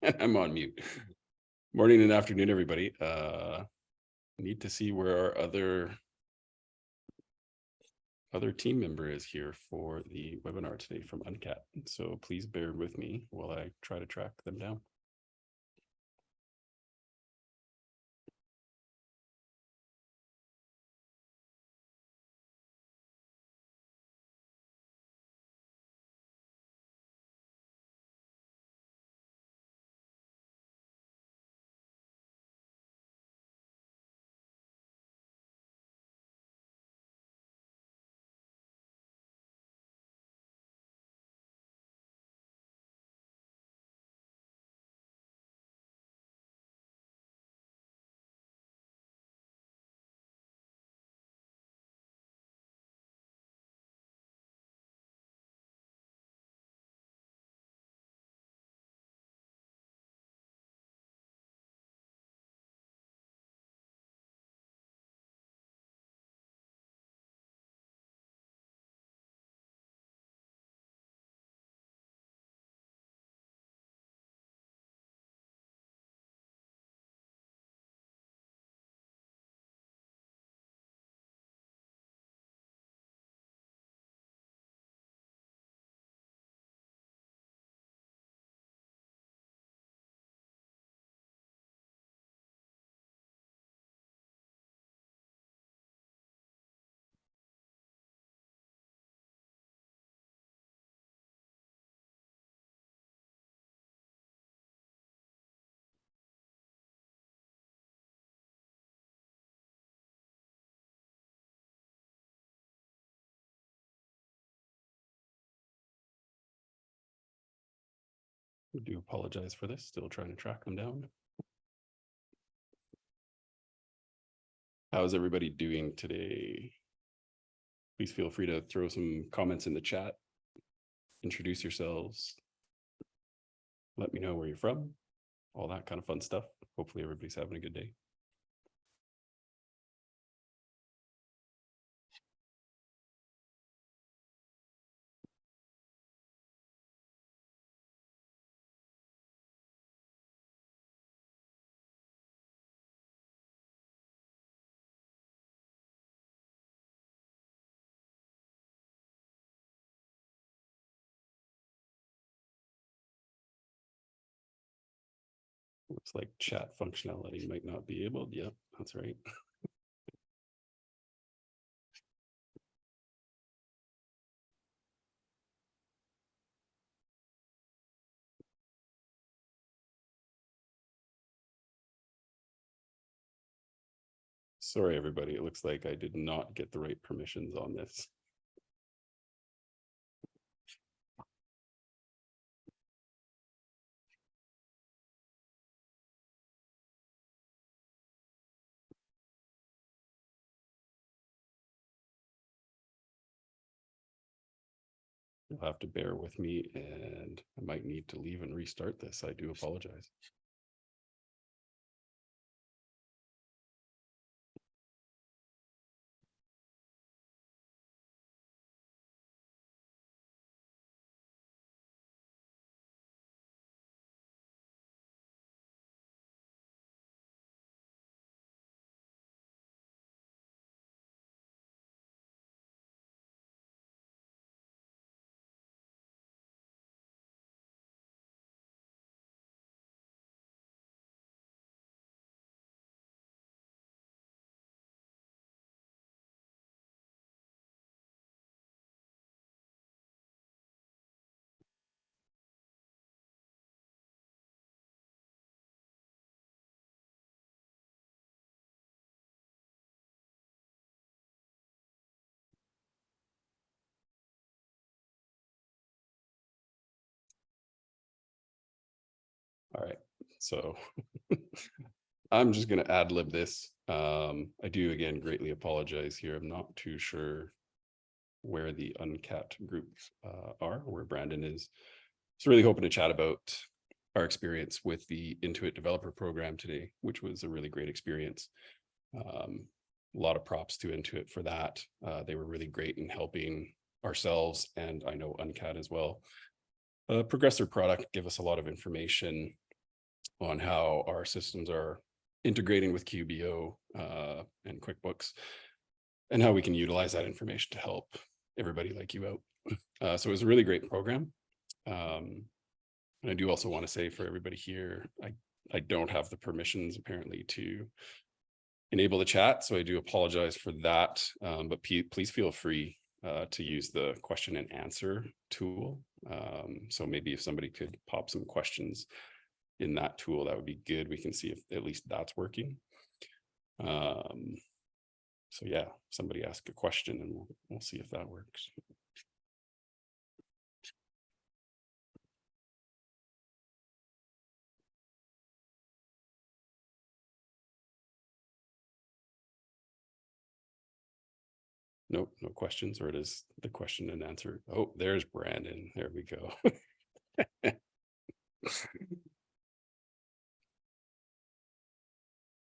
And I'm on mute. Morning and afternoon, everybody. Need to see where our other team member is here for the webinar today from Uncat. So please bear with me while I try to track them down. I do apologize for this. Still trying to track them down. How's everybody doing today? Please feel free to throw some comments in the chat. Introduce yourselves. Let me know where you're from. All that kind of fun stuff. Hopefully everybody's having a good day. Looks like chat functionality might not be able. Yep, that's right. Sorry, everybody. It looks like I did not get the right permissions on this. You'll have to bear with me, and I might need to leave and restart this. I do apologize. All right, so I'm just going to ad lib this. I do, again, greatly apologize here. I'm not too sure where the Uncat groups are, where Brandon is. So really hoping to chat about our experience with the Intuit Developer Program today, which was a really great experience. A lot of props to Intuit for that. They were really great in helping ourselves, and I know Uncat as well, progress their product, give us a lot of information on how our systems are integrating with QBO and QuickBooks, and how we can utilize that information to help everybody like you out. So it was a really great program. And I do also want to say for everybody here, I don't have the permissions apparently to enable the chat, so I do apologize for that. But please feel free to use the question and answer tool. So maybe if somebody could pop some questions in that tool, that would be good. We can see if at least that's working. So yeah, somebody ask a question and we'll see if that works. Nope, no questions, or it is the question and answer. Oh, there's Brandon. There we go.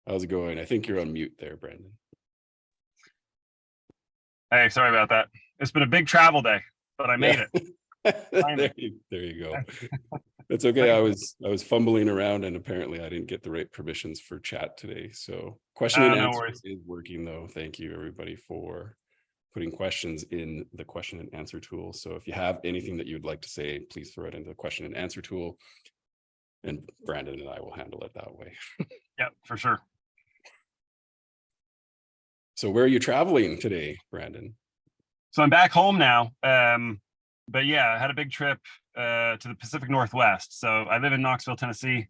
How's it going? I think you're on mute there, Brandon. Hey, sorry about that. It's been a big travel day, but I made it. There you go. That's okay. I was fumbling around and apparently I didn't get the right permissions for chat today. So question and answer is working though. Thank you everybody for putting questions in the question and answer tool. So if you have anything that you'd like to say, please throw it into the question and answer tool. And Brandon and I will handle it that way. Yeah, for sure. So where are you traveling today, Brandon? So I'm back home now. But yeah, I had a big trip to the Pacific Northwest. So I live in Knoxville, Tennessee.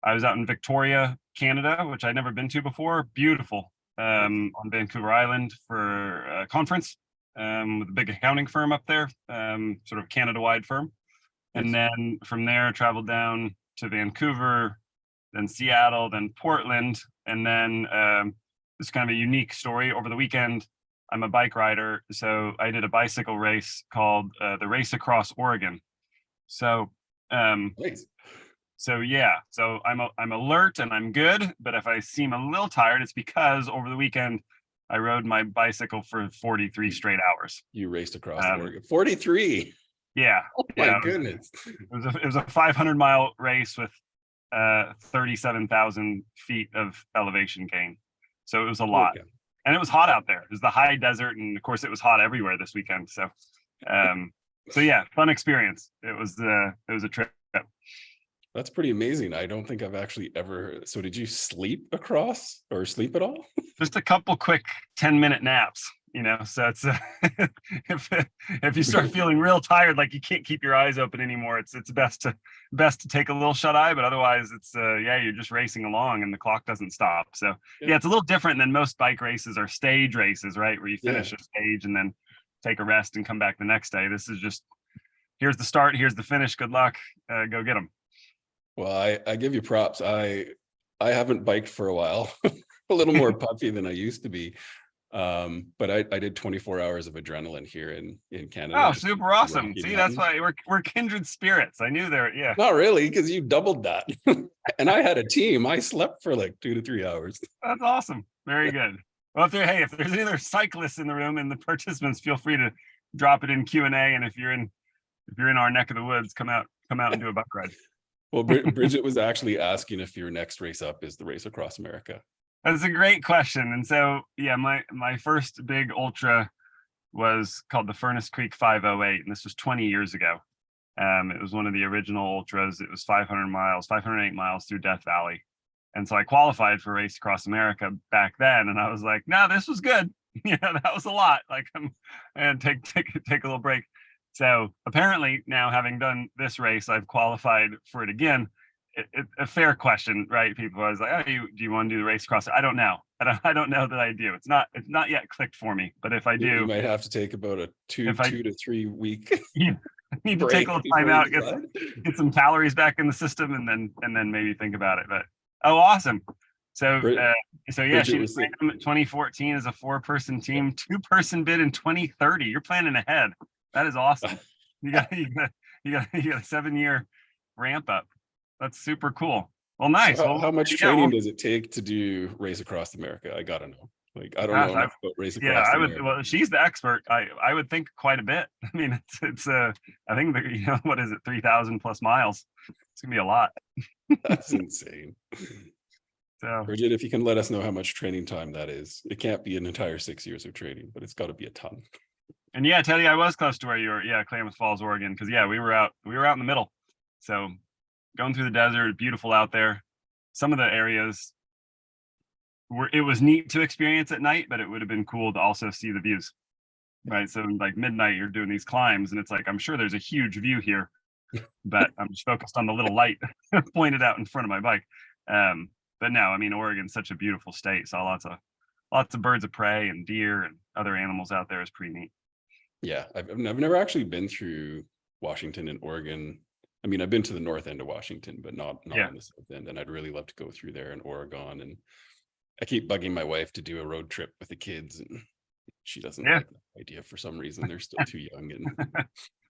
I was out in Victoria, Canada, which I'd never been to before. Beautiful. On Vancouver Island for a conference with a big accounting firm up there, sort of Canada-wide firm. And then from there, traveled down to Vancouver, then Seattle, then Portland, and then it's kind of a unique story. Over the weekend, I'm a bike rider, so I did a bicycle race called the Race Across Oregon. So, so yeah, so I'm alert and I'm good, but if I seem a little tired, it's because over the weekend I rode my bicycle for 43 straight hours. You raced across Oregon. 43. Yeah. Oh my goodness. It was a 500-mile race with 37,000 feet of elevation gain. So it was a lot. Okay. And it was hot out there. It was the high desert, and of course it was hot everywhere this weekend. So so yeah, fun experience. It was a trip. That's pretty amazing. I don't think I've actually ever. So did you sleep across or sleep at all? Just a couple quick 10-minute naps, so it's if you start feeling real tired, like you can't keep your eyes open anymore, it's best to take a little shut eye, but otherwise it's you're just racing along and the clock doesn't stop. So yeah, it's a little different than most bike races or stage races, right? Where you finish a stage and then take a rest and come back the next day. This is just, here's the start, here's the finish, good luck, go get them. Well, I give you props. I haven't biked for a while, a little more puffy than I used to be. But I did 24 hours of adrenaline here in Canada. Oh, super awesome. See, that's why we're kindred spirits. I knew there. Yeah. Not really, because you doubled that. And I had a team. I slept for like 2 to 3 hours. That's awesome. Very good. Well, if there's any other cyclists in the room and the participants, feel free to drop it in Q&A. And if you're in our neck of the woods, come out and do a bike ride. Well, Bridget was actually asking if your next race up is the Race Across America. That's a great question. And so, yeah, my first big ultra was called the Furnace Creek 508, and this was 20 years ago. It was one of the original ultras. It was 508 miles through Death Valley. And so I qualified for Race Across America back then, and I was like, no, this was good. Yeah, that was a lot. Like, and take a little break. So apparently now, having done this race, I've qualified for it again. A fair question, right? People I was like, oh, do you want to do the race across? I don't know. I don't know that I do. It's not yet clicked for me. But if I do, you might have to take about a 2 to 3 week. You need to take a little time out, get some calories back in the system, and then maybe think about it. But awesome. So yeah, she was in 2014 as a 4-person team, 2-person bid in 2030. You're planning ahead. That is awesome. You got a 7-year ramp up. That's super cool. Well, nice. So how much training does it take to do Race Across America? I gotta know. Like, I don't know enough about Race Across America. Well, she's the expert. I would think quite a bit. I mean, it's I think what is it, 3,000 plus miles. It's gonna be a lot. That's insane. So, Bridget, if you can let us know how much training time that is. It can't be an entire 6 years of training, but it's got to be a ton. and yeah, Teddy, I was close to where you were. Yeah, Klamath Falls, Oregon, because yeah, we were out in the middle. So going through the desert, beautiful out there. Some of the areas were, it was neat to experience at night, but it would have been cool to also see the views. Right. So like midnight, you're doing these climbs, and it's like, I'm sure there's a huge view here, but I'm just focused on the little light pointed out in front of my bike. But no, I mean, Oregon's such a beautiful state. Saw lots of birds of prey and deer and other animals out there. Is pretty neat. Yeah, I've never actually been through Washington and Oregon. I mean, I've been to the north end of Washington, but not Yeah. on the south end. And I'd really love to go through there in Oregon. And I keep bugging my wife to do a road trip with the kids, and she doesn't Yeah. like the idea for some reason. They're still too young, and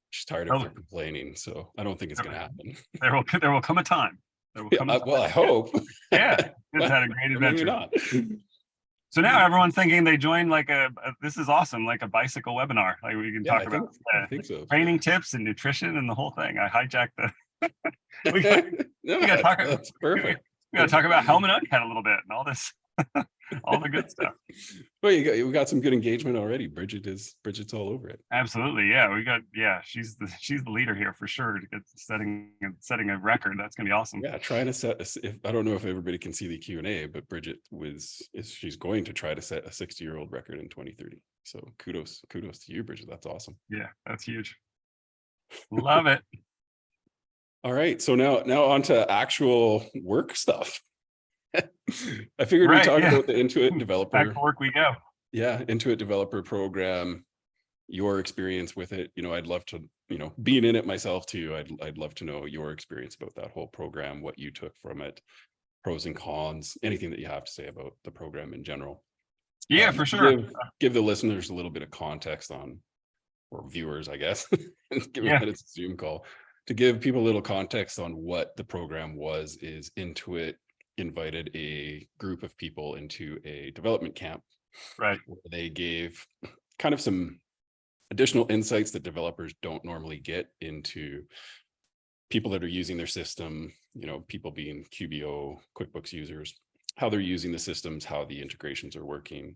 she's tired of Oh, their complaining. So I don't think it's going to happen. there will come a time. There will Yeah, come a time. well, I hope. Yeah. It's had a great Or maybe adventure. not. So now everyone's thinking they joined like this is awesome, like a bicycle webinar. Like we can Yeah, talk I about think so. training tips and nutrition and the whole thing. I hijacked the. we got No, to talk. that's perfect. We got to talk about Helm and Uncat a little bit and all this, all the good stuff. Well, we got some good engagement already. Bridget's all over it. Absolutely, yeah. We got she's the leader here for sure to get setting a record. That's gonna be awesome. Yeah, trying to set if I don't know if everybody can see the Q&A, but Bridget she's going to try to set a 60-year-old record in 2030. So kudos to you, Bridget. That's awesome. Yeah, that's huge. Love it. All right, so now on to actual work stuff. I figured we'd talk about the Intuit Developer. Back to work we go. Yeah, Intuit Developer Program, your experience with it. I'd love to, being in it myself too, I'd love to know your experience about that whole program, what you took from it, pros and cons, anything that you have to say about the program in general. Yeah, for sure. Give the listeners a little bit of context on, or viewers, I guess, given that it's a Zoom call, to give people a little context on what the program was. Is Intuit invited a group of people into a development camp, right, where they gave kind of some additional insights that developers don't normally get into people that are using their system, people being QBO, QuickBooks users, how they're using the systems, how the integrations are working,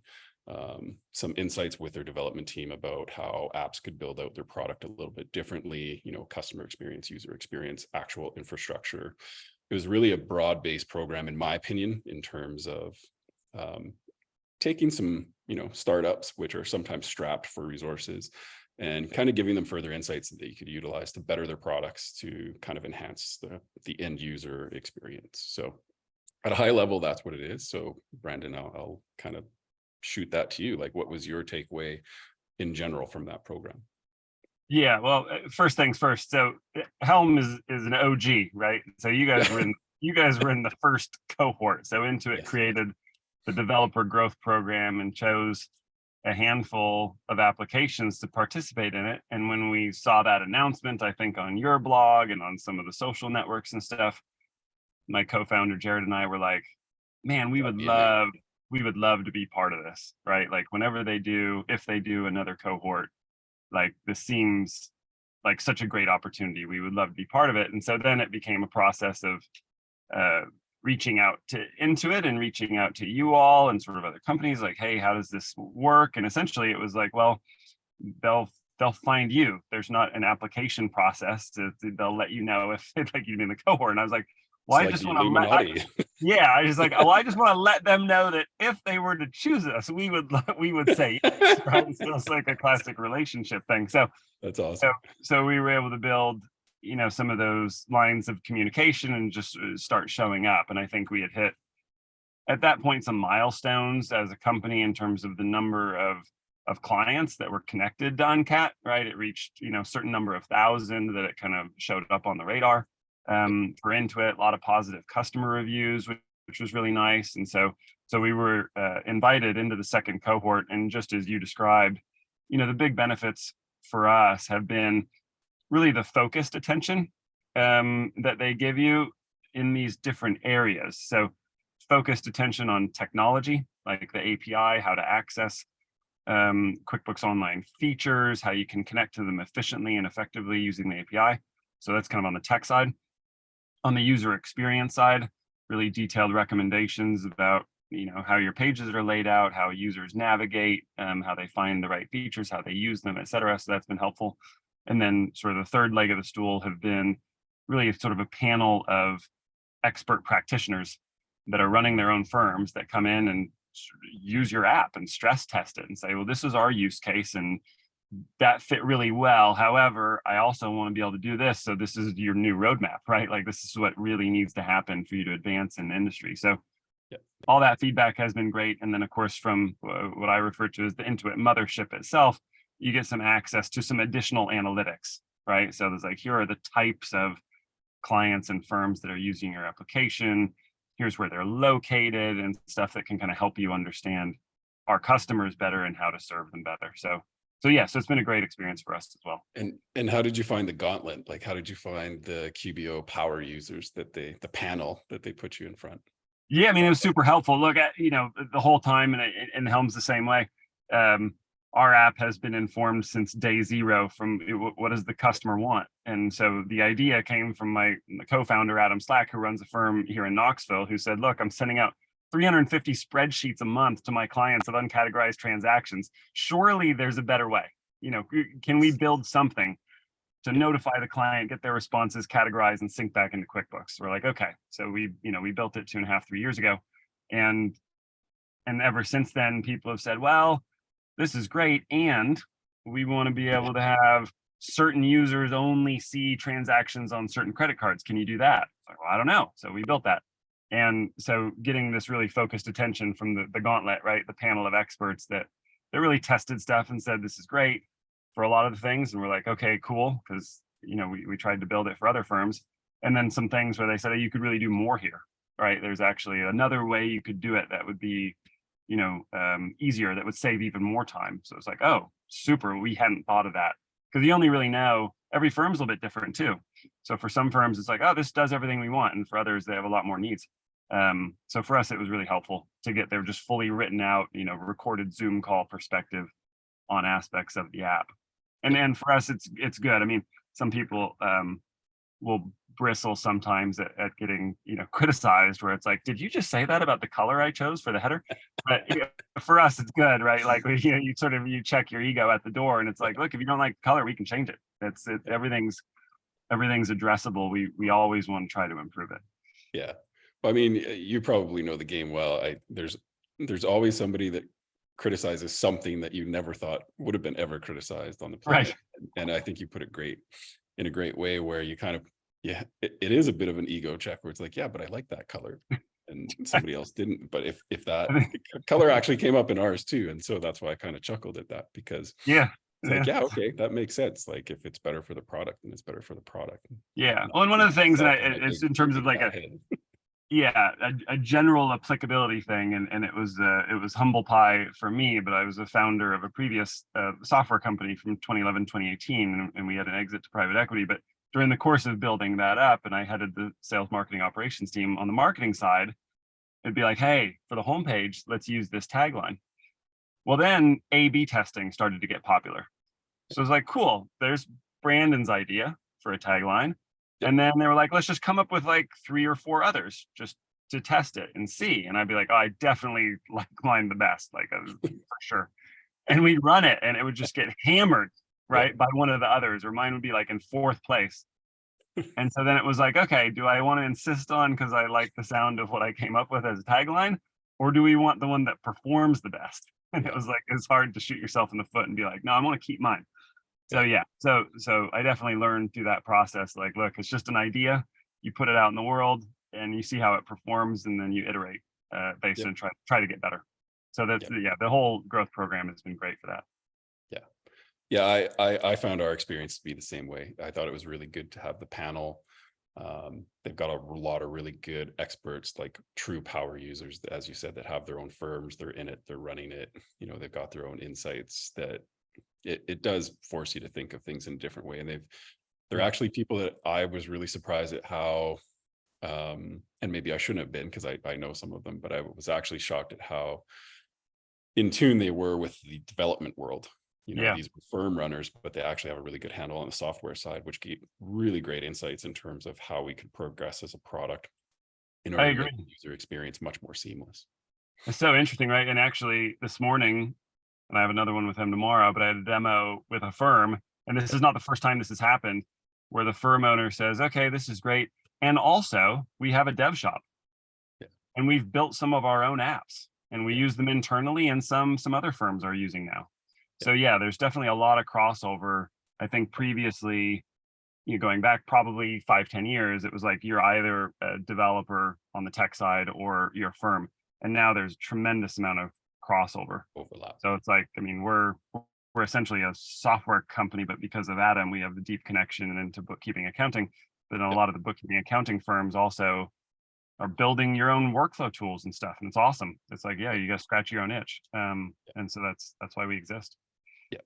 some insights with their development team about how apps could build out their product a little bit differently, customer experience, user experience, actual infrastructure. It was really a broad-based program, in my opinion, in terms of taking some, startups, which are sometimes strapped for resources, and kind of giving them further insights that they could utilize to better their products, to kind of enhance the end user experience. So at a high level, that's what it is. So Brandon, I'll kind of shoot that to you. Like, what was your takeaway in general from that program? Yeah, well, first things first. So Helm is an OG, right? So you guys were in the first cohort. So Intuit created the Developer Growth Program and chose a handful of applications to participate in it. And when we saw that announcement, I think on your blog and on some of the social networks and stuff, my co-founder Jared and I were like, man, we would love to be part of this, right? Like if they do another cohort, like this seems like such a great opportunity. We would love to be part of it. And so then it became a process of reaching out to Intuit and reaching out to you all and sort of other companies, like, hey, how does this work? And essentially it was like, well, they'll find you. There's not an application process. They'll let you know if like you'd be in the cohort. And I was like, well, I just want to I was like, I just want to let them know that if they were to choose us, we would say yes, right? It's like a classic relationship thing. So that's awesome. So we were able to build, some of those lines of communication and just start showing up. And I think we had hit at that point some milestones as a company in terms of the number of clients that were connected to Uncat, right? It reached, a certain number of thousand that it kind of showed up on the radar. For Intuit, a lot of positive customer reviews, which was really nice. And so we were invited into the second cohort. And just as you described, the big benefits for us have been really the focused attention that they give you in these different areas. So focused attention on technology, like the API, how to access QuickBooks Online features, how you can connect to them efficiently and effectively using the API. So that's kind of on the tech side. On the user experience side, really detailed recommendations about, how your pages are laid out, how users navigate, how they find the right features, how they use them, et cetera. So that's been helpful. And then sort of the third leg of the stool have been really sort of a panel of expert practitioners that are running their own firms that come in and use your app and stress test it and say, well, this is our use case and that fit really well. However, I also want to be able to do this. So this is your new roadmap, right? Like this is what really needs to happen for you to advance in the industry. So all that feedback has been great. And then of course, from what I refer to as the Intuit mothership itself, you get some access to some additional analytics, right? So there's like, here are the types of clients and firms that are using your application. Here's where they're located and stuff that can kind of help you understand our customers better and how to serve them better. So yeah, so it's been a great experience for us as well. And how did you find the gauntlet? Like, how did you find the QBO power users that the panel that they put you in front? Yeah, I mean, it was super helpful. Look at, the whole time, and Helm's the same way. Our app has been informed since day zero from what does the customer want. And so the idea came from my co-founder, Adam Slack, who runs a firm here in Knoxville, who said, look, I'm sending out 350 spreadsheets a month to my clients of uncategorized transactions. Surely there's a better way. Can we build something to notify the client, get their responses categorized and sync back into QuickBooks? We're like, okay. So we built it 2.5, 3 years ago. And ever since then, people have said, well, this is great. And we want to be able to have certain users only see transactions on certain credit cards. Can you do that? Like, well, I don't know. So we built that. And so getting this really focused attention from the gauntlet, right? The panel of experts that really tested stuff and said, this is great for a lot of the things. And we're like, okay, cool. Because, we tried to build it for other firms. And then some things where they said, oh, you could really do more here, right? There's actually another way you could do it that would be, easier, that would save even more time. So it's like, oh, super. We hadn't thought of that. Because you only really know, every firm's a little bit different too. So for some firms, it's like, oh, this does everything we want. And for others, they have a lot more needs. So for us, it was really helpful to get there just fully written out, recorded Zoom call perspective on aspects of the app. And for us, it's good. I mean, some people will bristle sometimes at getting, criticized, where it's like, did you just say that about the color I chose for the header? But for us, it's good, right? Like, you check your ego at the door, and it's like, look, if you don't like the color, we can change it. Everything's addressable. We always want to try to improve it. Yeah. I mean, you probably know the game well. There's always somebody that criticizes something that you never thought would have been ever criticized on the planet. Right. And I think you put it in a great way, where you kind of, it is a bit of an ego check, where it's like, yeah, but I like that color and somebody else didn't. But if that color actually came up in ours too. And so that's why I kind of chuckled at that, because it's like, yeah, okay, that makes sense. Like, if it's better for the product, then it's better for the product. Yeah. Well, and one of the things, and it's in terms of like a general applicability thing, and it was humble pie for me, but I was a founder of a previous software company from 2011, 2018, and we had an exit to private equity. But during the course of building that up, and I headed the sales marketing operations team on the marketing side, it'd be like, hey, for the homepage, let's use this tagline. Well, then A/B testing started to get popular. So it was like, cool, there's Brandon's idea for a tagline. And then they were like, let's just come up with like 3 or 4 others just to test it and see. And I'd be like, oh, I definitely like mine the best, like for sure. And we'd run it, and it would just get hammered, right, by one of the others, or mine would be like in 4th place. And so then it was like, okay, do I want to insist on, because I like the sound of what I came up with as a tagline, or do we want the one that performs the best? And it was like, it's hard to shoot yourself in the foot and be like, no, I want to keep mine. So yeah, so I definitely learned through that process, like, look, it's just an idea. You put it out in the world and you see how it performs, and then you iterate based on try to get better. So that's the whole growth program has been great for that. Yeah, I found our experience to be the same way. I thought it was really good to have the panel. They've got a lot of really good experts, like true power users, as you said, that have their own firms, they're in it, they're running it, they've got their own insights that it does force you to think of things in a different way. And they're actually people that I was really surprised at how, and maybe I shouldn't have been, because I know some of them, but I was actually shocked at how in tune they were with the development world. Yeah, these firm runners, but they actually have a really good handle on the software side, which gave really great insights in terms of how we could progress as a product in I order to agree. make the user experience much more seamless. It's so interesting, right? And actually, this morning, and I have another one with him tomorrow, but I had a demo with a firm, and this Yeah, is not the first time this has happened, where the firm owner says, "Okay, this is great, and also we have a dev shop, yeah, and we've built some of our own apps, and we yeah, use them internally, and some other firms are using now." yeah, So yeah, there's definitely a lot of crossover. I think previously, going back probably 5-10 years, it was like you're either a developer on the tech side or you're a firm, and now there's tremendous amount of crossover. overlap. So it's like, I mean, we're essentially a software company, but because of Adam, we have the deep connection into bookkeeping accounting. But then a Yeah, lot of the bookkeeping accounting firms also are building your own workflow tools and stuff, and it's awesome. It's like, yeah, yeah, you got to scratch your own itch, yeah, and so that's why we exist. yeah.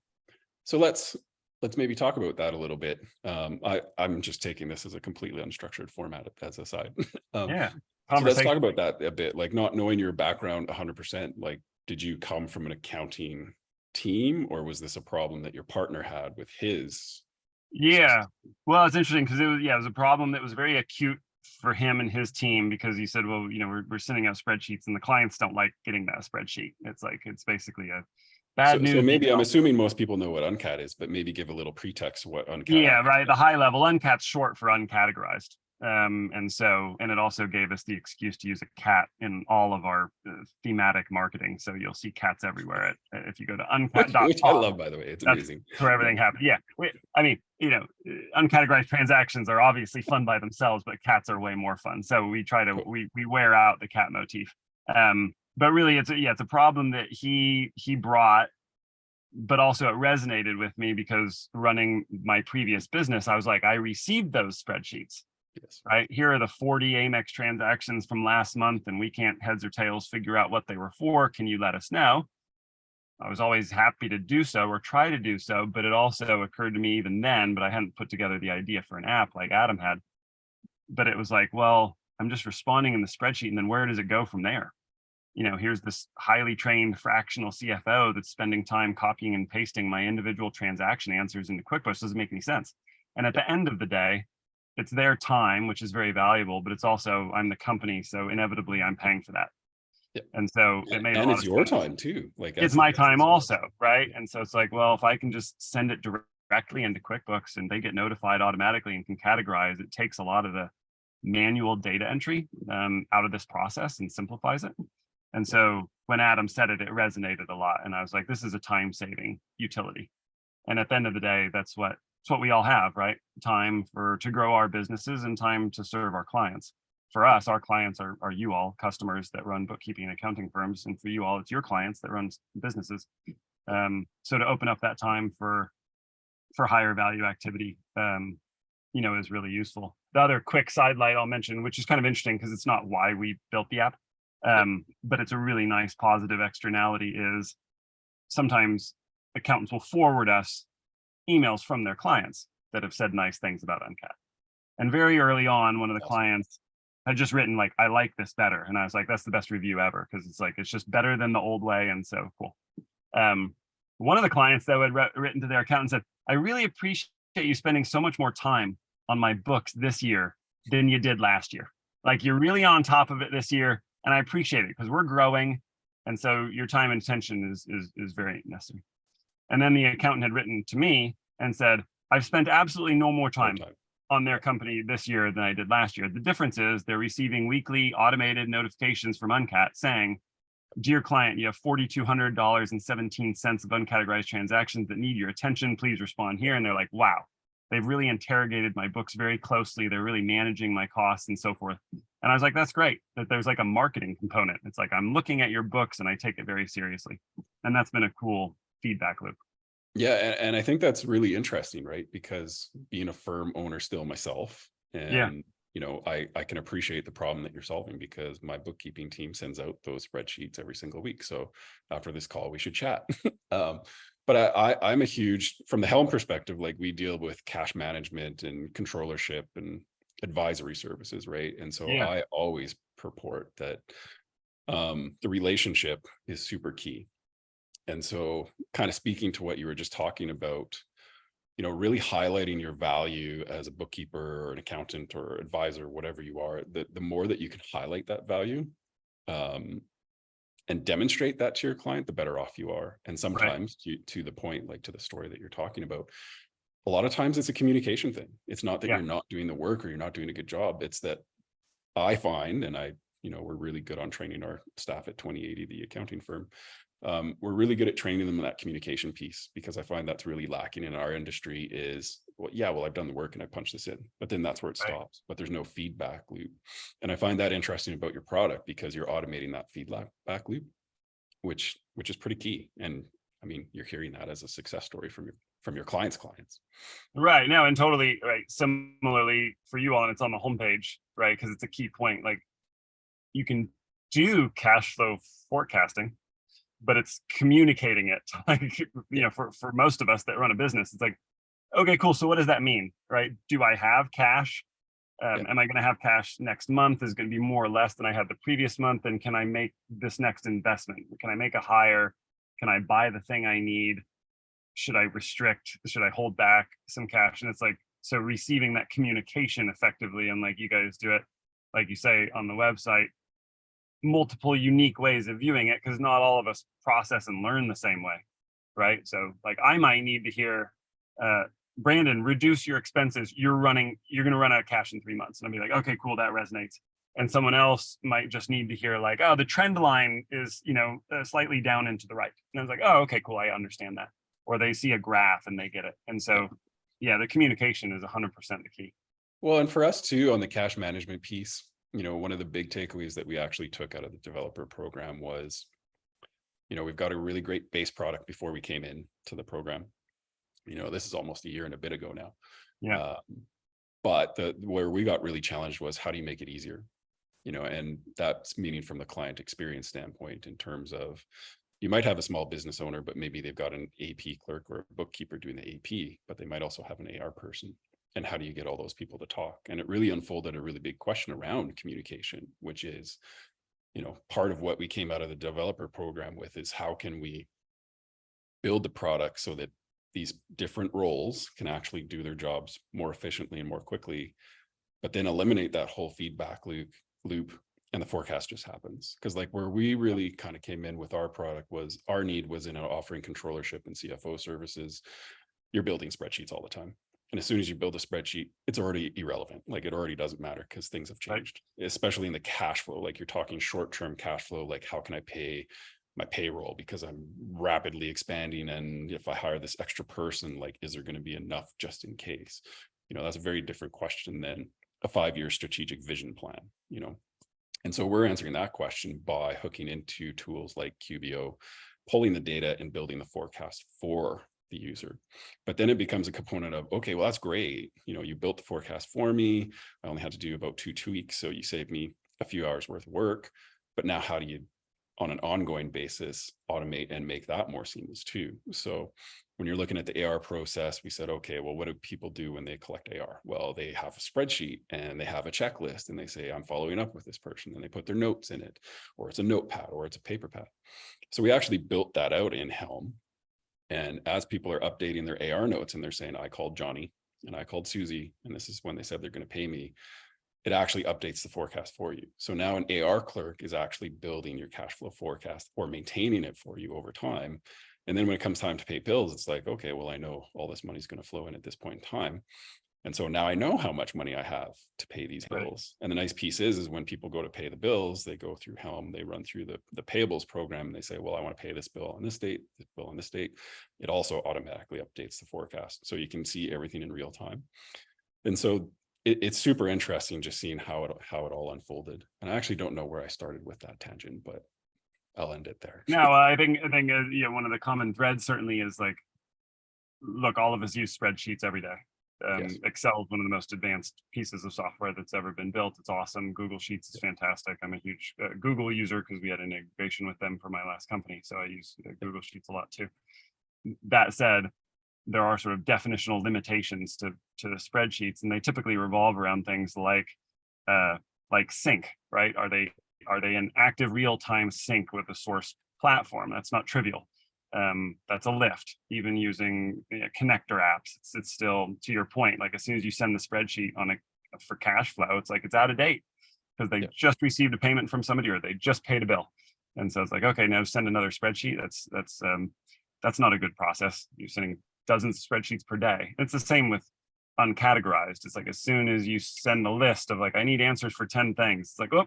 So let's maybe talk about that a little bit. I'm just taking this as a completely unstructured format as a side. um, Yeah, so let's talk conversation. about that a bit, like not knowing your background 100%. Like, did you come from an accounting team, or was this a problem that your partner had with his Yeah. specific? Well, it's interesting because it was a problem that was very acute for him and his team because he said, well, we're sending out spreadsheets and the clients don't like getting that spreadsheet. It's like, it's basically a bad So news maybe I'm email. assuming most people know what Uncat is, but maybe give a little pretext to what Uncat Yeah, actually right. The does. high level uncat's short for uncategorized. And it also gave us the excuse to use a cat in all of our thematic marketing. So you'll see cats everywhere. If you go to Which I uncat.com, love, by the way. It's that's amazing. where Yeah, everything happened. Yeah. I mean, uncategorized transactions are obviously fun by themselves, but cats are way more fun. So we try to, totally. we wear out the cat motif. But really it's a problem that he brought, but also it resonated with me because running my previous business, I was like, I received those spreadsheets, Yes. right? Here are the 40 Amex transactions from last month, and we can't heads or tails figure out what they were for. Can you let us know? I was always happy to do so or try to do so, but it also occurred to me even then, but I hadn't put together the idea for an app like Adam had. But it was like, well, I'm just responding in the spreadsheet, and then where does it go from there? Here's this highly trained fractional CFO that's spending time copying and pasting my individual transaction answers into QuickBooks. Doesn't make any sense. And at Yeah. the end of the day, it's their time, which is very valuable, but it's also, I'm the company. So inevitably I'm paying for that. Yeah. And so it made a And lot it's of your sense. time too, like It's as the my time business owner. also, right? Yeah. And so it's like, well, if I can just send it directly into QuickBooks and they get notified automatically and can categorize, it takes a lot of the manual data entry out of this process and simplifies it. And Yeah. so when Adam said it, it resonated a lot. And I was like, this is a time saving utility. And at the end of the day, it's what we all have, right? Time to grow our businesses and time to serve our clients. For us, our clients are you all customers that run bookkeeping and accounting firms. And for you all, it's your clients that run businesses. So to open up that time for higher value activity, is really useful. The other quick sidelight I'll mention, which is kind of interesting because it's not why we built the app, Yeah. but it's a really nice positive externality, is sometimes accountants will forward us emails from their clients that have said nice things about Uncat. And very early on, one of the Awesome. clients had just written like, I like this better. And I was like, that's the best review ever, because it's like, it's just better than the old way. And so cool. Um, One of the clients though had written to their accountant and said, I really appreciate you spending so much more time on my books this year than you did last year. Like, you're really on top of it this year, and I appreciate it because we're growing, and so your time and attention is very necessary. And then the accountant had written to me and said, I've spent absolutely no more No time time. on their company this year than I did last year. The difference is they're receiving weekly automated notifications from Uncat saying, dear client, you have $4,200.17 of uncategorized transactions that need your attention. Please respond here. And they're like, wow, they've really interrogated my books very closely. They're really managing my costs and so forth. And I was like, that's great that there's like a marketing component. It's like, I'm looking at your books and I take it very seriously. And that's been a cool feedback loop. Yeah, and I think that's really interesting, right? Because being a firm owner still myself, Yeah. and I can appreciate the problem that you're solving because my bookkeeping team sends out those spreadsheets every single week. So after this call, we should chat. um, but I'm a huge, from the Helm perspective, like we deal with cash management and controllership and advisory services, right? And so Yeah. I always purport that the relationship is super key. And so kind of speaking to what you were just talking about, really highlighting your value as a bookkeeper or an accountant or advisor, whatever you are, the more that you can highlight that value, and demonstrate that to your client, the better off you are. And sometimes to the point, like to the story that you're talking about, a lot of times it's a communication thing. It's not that Yeah. you're not doing the work or you're not doing a good job. It's that I find, and we're really good on training our staff at 2080, the accounting firm. We're really good at training them in that communication piece, because I find that's really lacking in our industry is, well, I've done the work and I punch this in, but then that's where it stops, but there's no feedback loop. And I find that interesting about your product, because you're automating that feedback loop, which is pretty key. And I mean, you're hearing that as a success story from your clients. Right. No, and totally right. Similarly for you all, and it's on the homepage, right? Because it's a key point. Like, you can do cash flow forecasting, but it's communicating it. Like, for most of us that run a business, it's like, okay, cool. So what does that mean? Right? Do I have cash? Am I going to have cash next month? Is going to be more or less than I had the previous month? And can I make this next investment? Can I make a hire? Can I buy the thing I need? Should I restrict? Should I hold back some cash? And it's like, so receiving that communication effectively, and like you guys do it, like you say on the website, multiple unique ways of viewing it, because not all of us process and learn the same way, right? So like I might need to hear, Brandon, reduce your expenses. You're going to run out of cash in 3 months. And I'll be like, okay, cool, that resonates. And someone else might just need to hear like, oh, the trend line is, slightly down and to the right. And I was like, oh, okay, cool, I understand that. Or they see a graph and they get it. And so, yeah, the communication is 100% the key. Well, and for us too, on the cash management piece, one of the big takeaways that we actually took out of the developer program was, we've got a really great base product before we came in to the program. This is almost a year and a bit ago now. Yeah. But where we got really challenged was, how do you make it easier? And that's meaning from the client experience standpoint, in terms of, you might have a small business owner, but maybe they've got an AP clerk or a bookkeeper doing the AP, but they might also have an AR person. And how do you get all those people to talk? And it really unfolded a really big question around communication, which is, part of what we came out of the developer program with is, how can we build the product so that these different roles can actually do their jobs more efficiently and more quickly, but then eliminate that whole feedback loop, and the forecast just happens. Because like where we really kind of came in with our product was, our need was in offering controllership and CFO services. You're building spreadsheets all the time. And as soon as you build a spreadsheet, it's already irrelevant. Like, it already doesn't matter, because things have changed, especially in the cash flow. Like, you're talking short-term cash flow, like how can I pay my payroll because I'm rapidly expanding, and if I hire this extra person, like, is there going to be enough just in case? That's a very different question than a 5-year strategic vision plan. And so we're answering that question by hooking into tools like QBO, pulling the data and building the forecast for the user. But then it becomes a component of, okay, well, that's great. You built the forecast for me. I only had to do about two tweaks, so you saved me a few hours worth of work. But now how do you, on an ongoing basis, automate and make that more seamless too? So when you're looking at the AR process, we said, okay, well, what do people do when they collect AR? Well, they have a spreadsheet and they have a checklist, and they say, I'm following up with this person, and they put their notes in it, or it's a notepad, or it's a paper pad. So we actually built that out in Helm. And as people are updating their AR notes and they're saying, I called Johnny and I called Susie, and this is when they said they're going to pay me, it actually updates the forecast for you. So now an AR clerk is actually building your cash flow forecast or maintaining it for you over time. And then when it comes time to pay bills, it's like, okay, well, I know all this money is going to flow in at this point in time. And so now I know how much money I have to pay these bills. And the nice piece is when people go to pay the bills, they go through Helm, they run through the payables program, and they say, well, I want to pay this bill on this date, this bill on this date. It also automatically updates the forecast, so you can see everything in real time. And so it's super interesting just seeing how it all unfolded. And I actually don't know where I started with that tangent, but I'll end it there. No, I think one of the common threads certainly is like, look, all of us use spreadsheets every day. Yes. Excel is one of the most advanced pieces of software that's ever been built. It's awesome. Google Sheets is fantastic. I'm a huge Google user because we had an integration with them for my last company. So I use Google Sheets a lot too. That said, there are sort of definitional limitations to the spreadsheets, and they typically revolve around things like sync, right? Are they in active real-time sync with the source platform? That's not trivial. that's a lift. Even using connector apps, it's still, to your point, like as soon as you send the spreadsheet for cash flow, it's like it's out of date because they just received a payment from somebody or they just paid a bill. And so it's like, okay, now send another spreadsheet. That's not a good process. You're sending dozens of spreadsheets per day. It's the same with uncategorized. It's like as soon as you send a list of like, I need answers for 10 things, it's like, oh,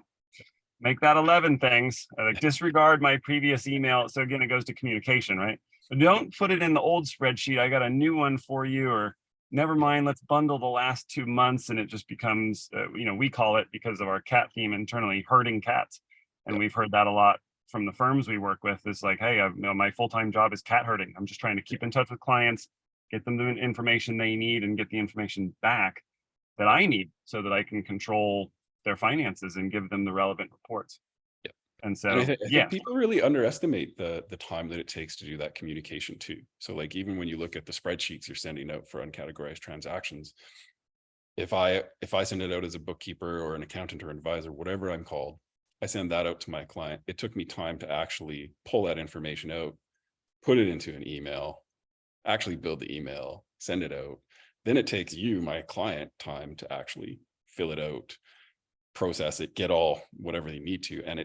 make that 11 things. Like disregard my previous email. So again, it goes to communication, right? But don't put it in the old spreadsheet. I got a new one for you, or never mind, let's bundle the last 2 months. And it just becomes, we call it, because of our cat theme internally, herding cats. And we've heard that a lot from the firms we work with. Is like, hey, my full-time job is cat herding. I'm just trying to keep in touch with clients, get them the information they need, and get the information back that I need so that I can control their finances and give them the relevant reports. And so, I think people really underestimate the time that it takes to do that communication too. So like, even when you look at the spreadsheets you're sending out for uncategorized transactions, if I send it out as a bookkeeper or an accountant or advisor, whatever I'm called, I send that out to my client. It took me time to actually pull that information out, put it into an email, actually build the email, send it out. Then it takes you, my client, time to actually fill it out, process it, get all whatever they need to. And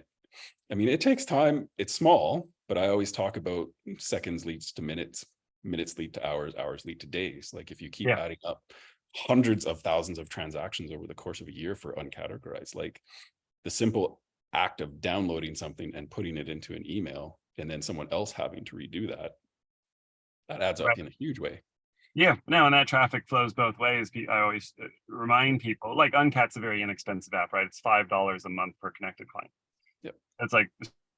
it takes time. It's small, but I always talk about seconds leads to minutes, minutes lead to hours, hours lead to days. Like if you keep adding up hundreds of thousands of transactions over the course of a year for uncategorized, like the simple act of downloading something and putting it into an email and then someone else having to redo that adds up in a huge way. Yeah, no, and that traffic flows both ways. I always remind people, like Uncat's a very inexpensive app, right? It's $5 a month per connected client. Yep. It's like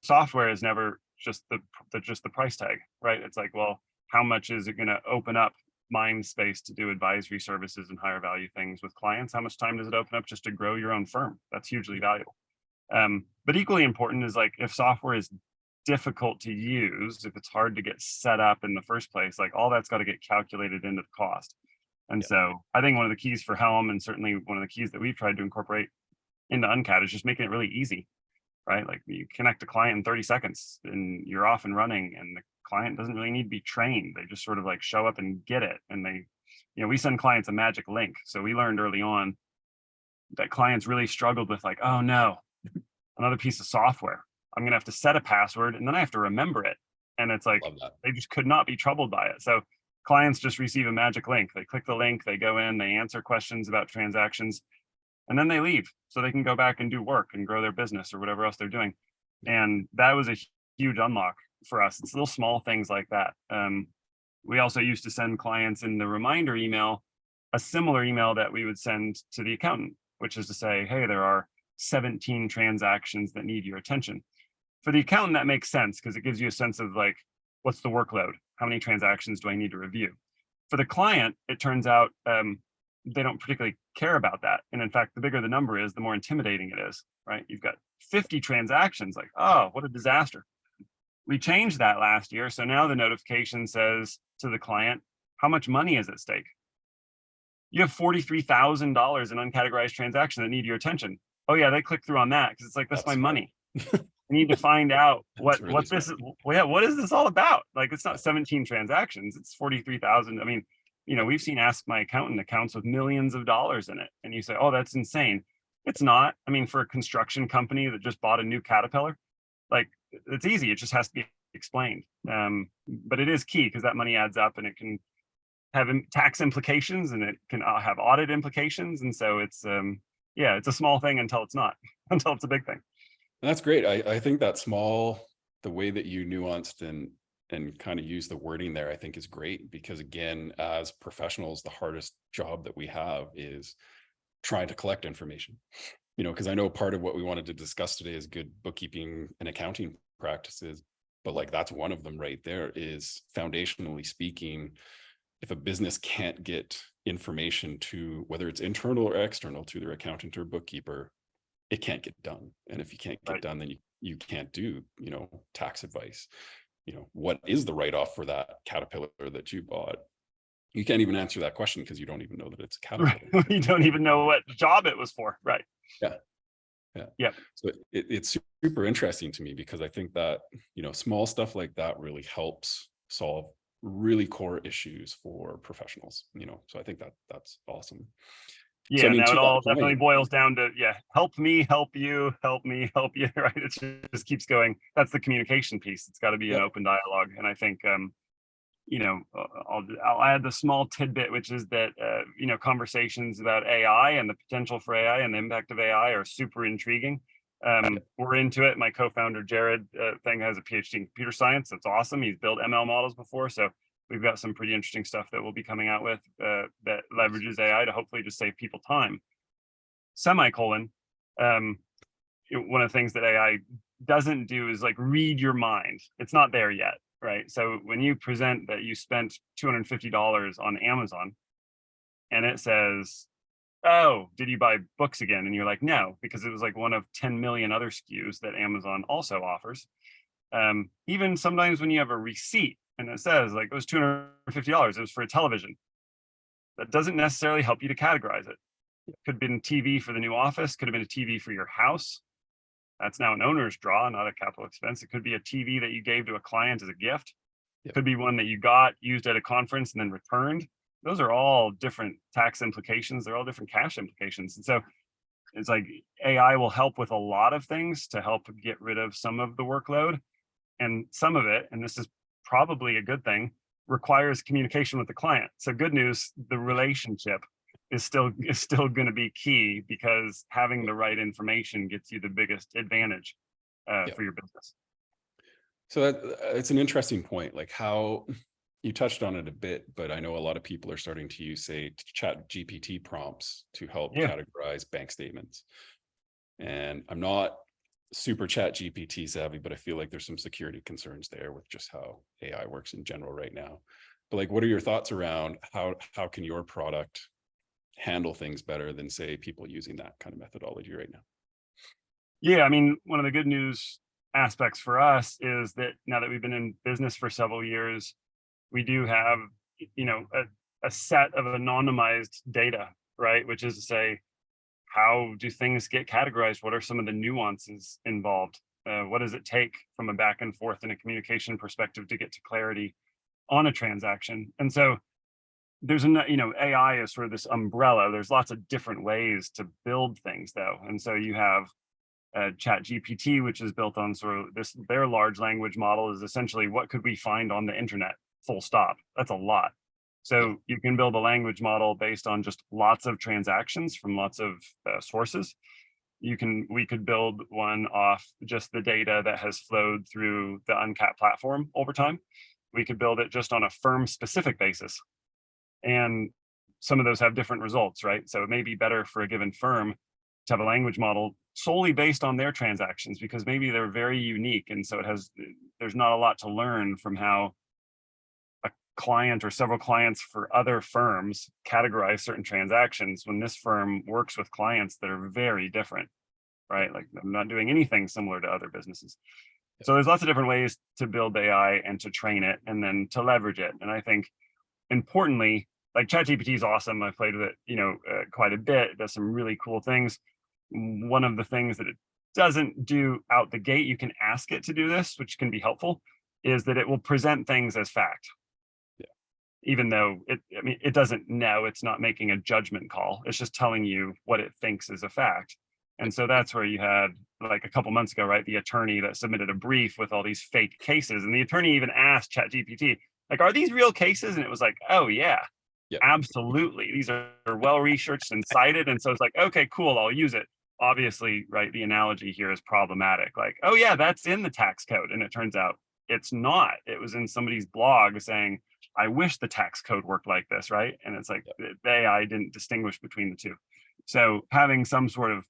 software is never just the price tag, right? It's like, well, how much is it going to open up mind space to do advisory services and higher value things with clients? How much time does it open up just to grow your own firm? That's hugely valuable. But equally important is like, if software is difficult to use, if it's hard to get set up in the first place, like all that's got to get calculated into the cost. And so I think one of the keys for Helm, and certainly one of the keys that we've tried to incorporate into Uncat, is just making it really easy, right? Like you connect a client in 30 seconds and you're off and running, and the client doesn't really need to be trained. They just sort of like show up and get it. And we send clients a magic link. So we learned early on that clients really struggled with like, oh no, another piece of software. I'm going to have to set a password and then I have to remember it. And it's like, they just could not be troubled by it. So clients just receive a magic link. They click the link, they go in, they answer questions about transactions, and then they leave so they can go back and do work and grow their business or whatever else they're doing. And that was a huge unlock for us. It's little small things like that. We also used to send clients in the reminder email, a similar email that we would send to the accountant, which is to say, hey, there are 17 transactions that need your attention. For the accountant, that makes sense because it gives you a sense of like, what's the workload? How many transactions do I need to review? For the client, it turns out they don't particularly care about that. And in fact, the bigger the number is, the more intimidating it is, right? You've got 50 transactions, like, oh, what a disaster. We changed that last year. So now the notification says to the client, how much money is at stake? You have $43,000 in uncategorized transactions that need your attention. Oh yeah, they click through on that because it's like, that's my money. I need to find out what this is. Well, yeah, what is this all about? Like, it's not 17 transactions, it's 43,000. I mean, we've seen Ask My Accountant accounts with millions of dollars in it. And you say, oh, that's insane. It's not. I mean, for a construction company that just bought a new Caterpillar, like, it's easy. It just has to be explained. But it is key because that money adds up and it can have tax implications and it can have audit implications. And so it's, it's a small thing until it's not, until it's a big thing. And that's great. I think that the way that you nuanced and kind of use the wording there, I think is great, because again, as professionals, the hardest job that we have is trying to collect information, because I know part of what we wanted to discuss today is good bookkeeping and accounting practices, but like, that's one of them right there. Is foundationally speaking, if a business can't get information to, whether it's internal or external, to their accountant or bookkeeper, it can't get done. And if you can't get done, then you can't do, tax advice. What is the write-off for that Caterpillar that you bought? You can't even answer that question because you don't even know that it's a Caterpillar. You don't even know what job it was for. Right. Yeah. Yeah. Yep. So it's super interesting to me because I think that, small stuff like that really helps solve really core issues for professionals, so I think that that's awesome. So, I Yeah, mean, no, to it that all definitely point, boils down to, help me, help you, help me, help you, right? It just keeps going. That's the communication piece. It's got to be an yep, open dialogue. And I think, I'll add the small tidbit, which is that, conversations about AI and the potential for AI and the impact of AI are super intriguing. We're into it. My co-founder, Jared, has a PhD in computer science. That's awesome. He's built ML models before. So we've got some pretty interesting stuff that we'll be coming out with that nice. leverages AI to hopefully just save people time. Semicolon, um, one of the things that AI doesn't do is like read your mind. It's not there yet, right? So when you present that you spent $250 on Amazon and it says, "Oh, did you buy books again?" And you're like, "No," because it was like one of 10 million other SKUs that Amazon also offers. Even sometimes when you have a receipt and it says like it was $250, it was for a television, that doesn't necessarily help you to categorize it. Could have been TV for the new office, could have been a TV for your house. That's now an owner's draw, not a capital expense. It could be a TV that you gave to a client as a gift. It Yep. could be one that you got, used at a conference, and then returned. Those are all different tax implications. They're all different cash implications. And so it's like AI will help with a lot of things to help get rid of some of the workload. And some of it, and this is probably a good thing, requires communication with the client. So good news, the relationship is still going to be key, because having the right information gets you the biggest advantage Yep. for your business. So that it's an interesting point, like how you touched on it a bit, but I know a lot of people are starting to use, say, chat GPT prompts to help Yeah. categorize bank statements. And I'm not super chat GPT savvy, but I feel like there's some security concerns there with just how AI works in general right now. But like, what are your thoughts around how can your product handle things better than, say, people using that kind of methodology right now? Yeah. I mean, one of the good news aspects for us is that now that we've been in business for several years, we do have, a set of anonymized data, right? Which is to say, how do things get categorized? What are some of the nuances involved? What does it take from a back and forth and a communication perspective to get to clarity on a transaction? And so there's AI is sort of this umbrella. There's lots of different ways to build things, though. And so you have Chat GPT, which is built on sort of this, their large language model is essentially what could we find on the internet, full stop. That's a lot. Yeah. So you can build a language model based on just lots of transactions from lots of sources. We could build one off just the data that has flowed through the Uncat platform over time. We could build it just on a firm specific basis. And some of those have different results, right? So it may be better for a given firm to have a language model solely based on their transactions, because maybe they're very unique. And so there's not a lot to learn from how a client or several clients for other firms categorize certain transactions when this firm works with clients that are very different, right? Like I'm not doing anything similar to other businesses. So there's lots of different ways to build AI and to train it and then to leverage it. And I think importantly, like ChatGPT is awesome. I've played with it, quite a bit. It does some really cool things. One of the things that it doesn't do out the gate, you can ask it to do this, which can be helpful, is that it will present things as fact. Yeah. Even though it doesn't know, it's not making a judgment call. It's just telling you what it thinks is a fact. And so that's where you had, like a couple months ago, right, the attorney that submitted a brief with all these fake cases. And the attorney even asked ChatGPT, like, are these real cases? And it was like, oh yeah, Yeah. absolutely. These are well researched and cited. And so it's like, okay, cool, I'll use it. Obviously, right, the analogy here is problematic. Like, oh yeah, that's in the tax code. And it turns out it's not. It was in somebody's blog saying, I wish the tax code worked like this, right? And it's like the AI didn't distinguish between the two. So having some sort of,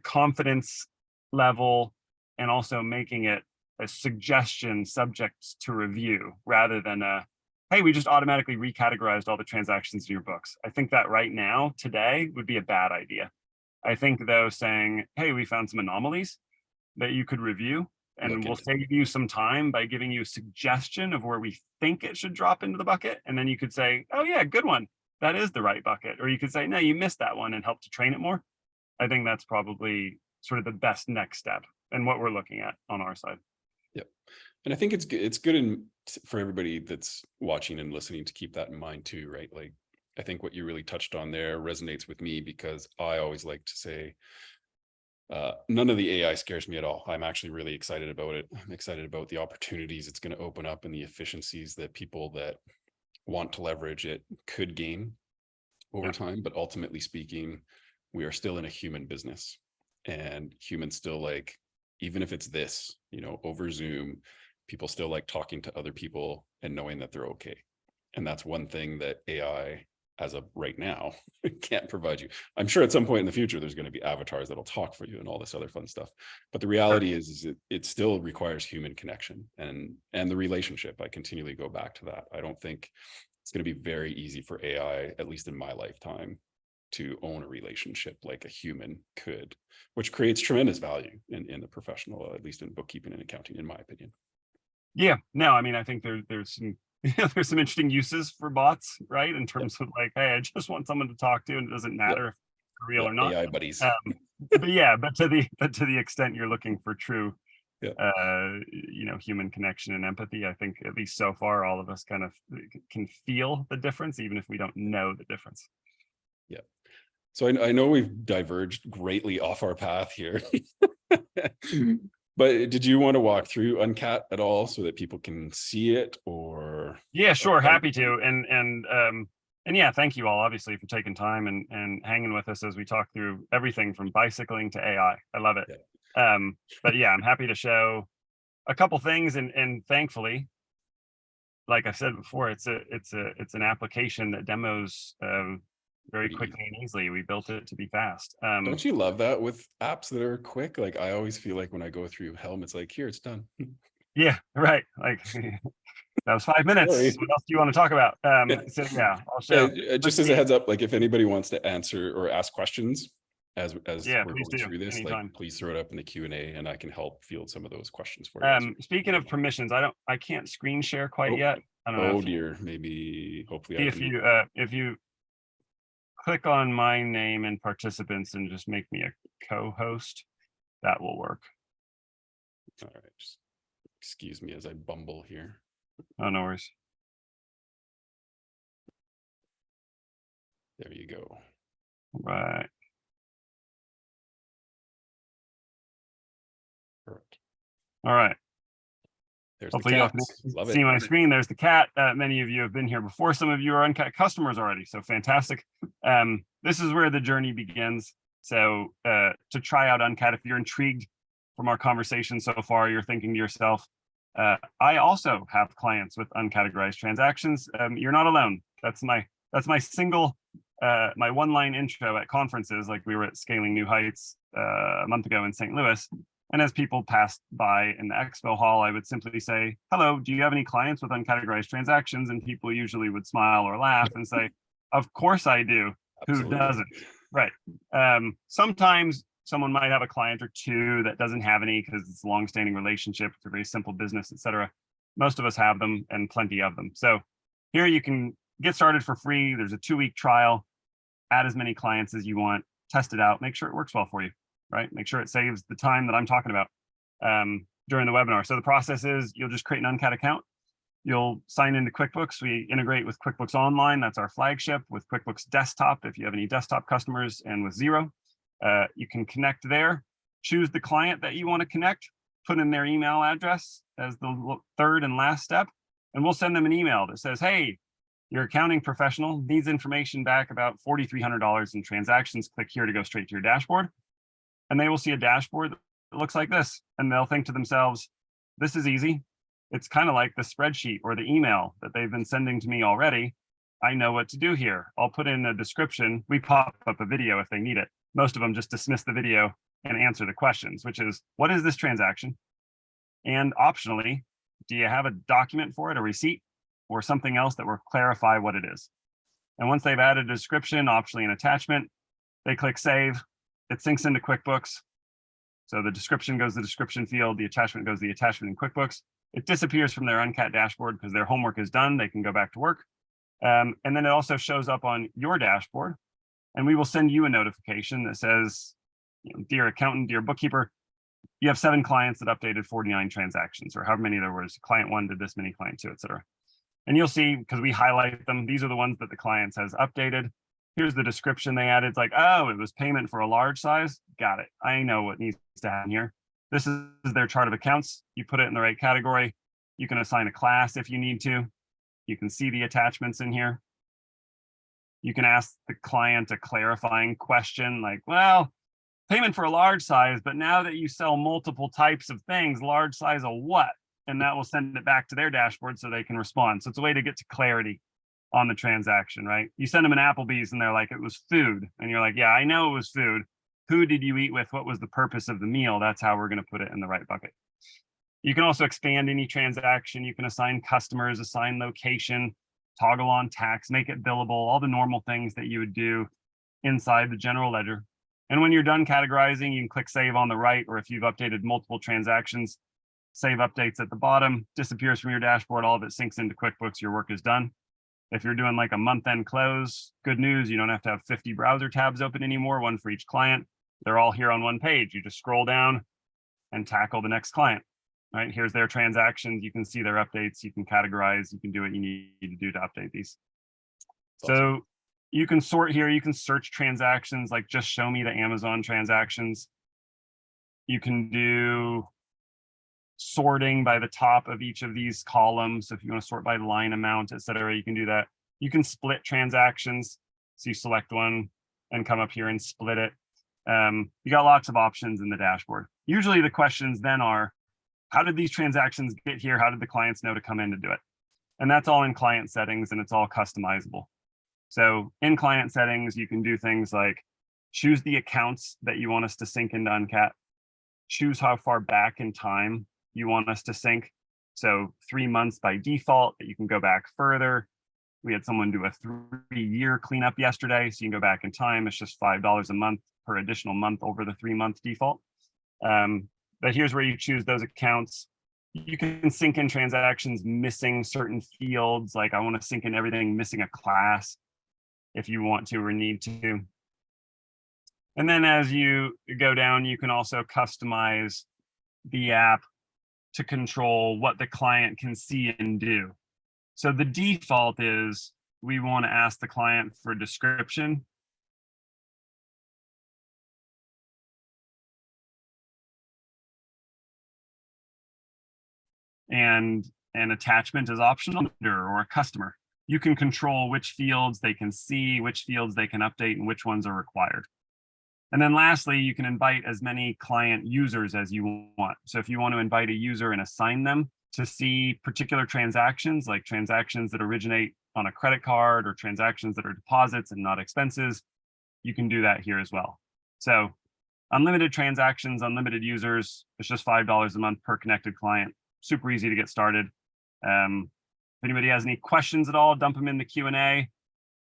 confidence level, and also making it a suggestion subject to review rather than a, hey, we just automatically recategorized all the transactions in your books. I think that right now, today, would be a bad idea. I think, though, saying, hey, we found some anomalies that you could review, and Look we'll into. save you some time by giving you a suggestion of where we think it should drop into the bucket. And then you could say, oh yeah, good one. That is the right bucket. Or you could say, no, you missed that one, and help to train it more. I think that's probably sort of the best next step and what we're looking at on our side. Yep. And I think it's good for everybody that's watching and listening to keep that in mind too, right? Like, I think what you really touched on there resonates with me, because I always like to say, none of the AI scares me at all. I'm actually really excited about it. I'm excited about the opportunities it's going to open up and the efficiencies that people that want to leverage it could gain over Yeah. time. But ultimately speaking, we are still in a human business, and humans still like, even if it's this, over Zoom, people still like talking to other people and knowing that they're okay. And that's one thing that AI, as of right now, can't provide you. I'm sure at some point in the future, there's going to be avatars that'll talk for you and all this other fun stuff. But the reality is it still requires human connection and the relationship. I continually go back to that. I don't think it's going to be very easy for AI, at least in my lifetime, to own a relationship like a human could, which creates tremendous value in the professional, at least in bookkeeping and accounting, in my opinion. Yeah, no, I mean, I think there's some there's some interesting uses for bots, right? In terms of like, hey, I just want someone to talk to, and it doesn't matter if they're real or not. AI buddies. But yeah, but to the extent you're looking for true, Yeah. Human connection and empathy, I think at least so far, all of us kind of can feel the difference, even if we don't know the difference. Yeah. So I know we've diverged greatly off our path here. But did you want to walk through Uncat at all so that people can see it, or? Yeah, sure, happy to. And yeah, thank you all obviously for taking time and hanging with us as we talk through everything from bicycling to AI. I love it. Yeah. But yeah, I'm happy to show a couple things, and thankfully, like I said before, it's an application that demos very Pretty quickly and easily. We built it to be fast. Don't you love that with apps that are quick? Like, I always feel like when I go through Helm, it's like, here, it's done. Yeah, right. Like that was 5 minutes. Sorry. What else do you want to talk about? So yeah, I'll show. Just as a heads up, like if anybody wants to answer or ask questions as Yeah, we're please going do through this, anytime. like please throw it up in the Q&A and I can help field some of those questions for you. Speaking of permissions, I can't screen share quite yet. I don't know. Oh dear, maybe hopefully If you click on my name and participants and just make me a co-host, that will work. All right, just excuse me as I bumble here. Oh, no worries. There you go. Right. Perfect. All right. There's Hopefully the you all cat. can Love see it. my screen. There's the cat. Many of you have been here before. Some of you are Uncat customers already, so fantastic. This is where the journey begins. So to try out Uncat, if you're intrigued from our conversation so far, you're thinking to yourself, I also have clients with uncategorized transactions. You're not alone. That's my single, my one-line intro at conferences. Like we were at Scaling New Heights a month ago in St. Louis. And as people passed by in the expo hall, I would simply say, hello, do you have any clients with uncategorized transactions? And people usually would smile or laugh and say, of course I do. Absolutely. Who doesn't? Right. Sometimes someone might have a client or two that doesn't have any because it's a long-standing relationship. It's a very simple business, etc. Most of us have them and plenty of them. So here you can get started for free. There's a 2-week trial. Add as many clients as you want. Test it out. Make sure it works well for you. Right? Make sure it saves the time that I'm talking about during the webinar. So the process is you'll just create an Uncat account. You'll sign into QuickBooks. We integrate with QuickBooks Online. That's our flagship, with QuickBooks Desktop if you have any desktop customers, and with Xero. You can connect there, choose the client that you want to connect, put in their email address as the third and last step, and we'll send them an email that says, hey, your accounting professional needs information back about $4,300 in transactions. Click here to go straight to your dashboard. And they will see a dashboard that looks like this. And they'll think to themselves, this is easy. It's kind of like the spreadsheet or the email that they've been sending to me already. I know what to do here. I'll put in a description. We pop up a video if they need it. Most of them just dismiss the video and answer the questions, which is, what is this transaction? And optionally, do you have a document for it, a receipt, or something else that will clarify what it is? And once they've added a description, optionally an attachment, they click save. It syncs into QuickBooks. So the description goes to the description field, the attachment goes to the attachment in QuickBooks. It disappears from their Uncat dashboard because their homework is done. They can go back to work. And then it also shows up on your dashboard. And we will send you a notification that says, dear accountant, dear bookkeeper, you have 7 clients that updated 49 transactions, or however many there was. Client 1 did this many, client 2, etc. And you'll see, because we highlight them, these are the ones that the client has updated. Here's the description they added. It's like, oh, it was payment for a large size. Got it. I know what needs to happen here. This is their chart of accounts. You put it in the right category. You can assign a class if you need to. You can see the attachments in here. You can ask the client a clarifying question like, well, payment for a large size, but now that you sell multiple types of things, large size of what? And that will send it back to their dashboard so they can respond. So it's a way to get to clarity on the transaction, right? You send them an Applebee's and they're like, it was food. And you're like, yeah, I know it was food. Who did you eat with? What was the purpose of the meal? That's how we're going to put it in the right bucket. You can also expand any transaction. You can assign customers, assign location, toggle on tax, make it billable, all the normal things that you would do inside the general ledger. And when you're done categorizing, you can click save on the right, or if you've updated multiple transactions, save updates at the bottom, disappears from your dashboard, all of it syncs into QuickBooks, your work is done. If you're doing like a month-end close, good news, you don't have to have 50 browser tabs open anymore, one for each client. They're all here on one page. You just scroll down and tackle the next client, right? Here's their transactions. You can see their updates. You can categorize. You can do what you need to do to update these. Awesome. So you can sort here. You can search transactions, like just show me the Amazon transactions. You can do sorting by the top of each of these columns. So if you want to sort by line amount, et cetera, you can do that. You can split transactions. So you select one and come up here and split it. You got lots of options in the dashboard. Usually the questions then are, how did these transactions get here? How did the clients know to come in to do it? And that's all in client settings, and it's all customizable. So in client settings, you can do things like choose the accounts that you want us to sync into Uncat, choose how far back in time you want us to sync. So 3 months by default, but you can go back further. We had someone do a 3-year cleanup yesterday, so you can go back in time. It's just $5 a month per additional month over the 3-month default. But here's where you choose those accounts. You can sync in transactions missing certain fields, like I want to sync in everything missing a class if you want to or need to. And then as you go down, you can also customize the app to control what the client can see and do. So the default is we want to ask the client for a description. And an attachment is optional, or a customer. You can control which fields they can see, which fields they can update, and which ones are required. And then lastly, you can invite as many client users as you want. So if you want to invite a user and assign them to see particular transactions, like transactions that originate on a credit card or transactions that are deposits and not expenses, you can do that here as well. So unlimited transactions, unlimited users, it's just $5 a month per connected client. Super easy to get started. If anybody has any questions at all, dump them in the Q&A,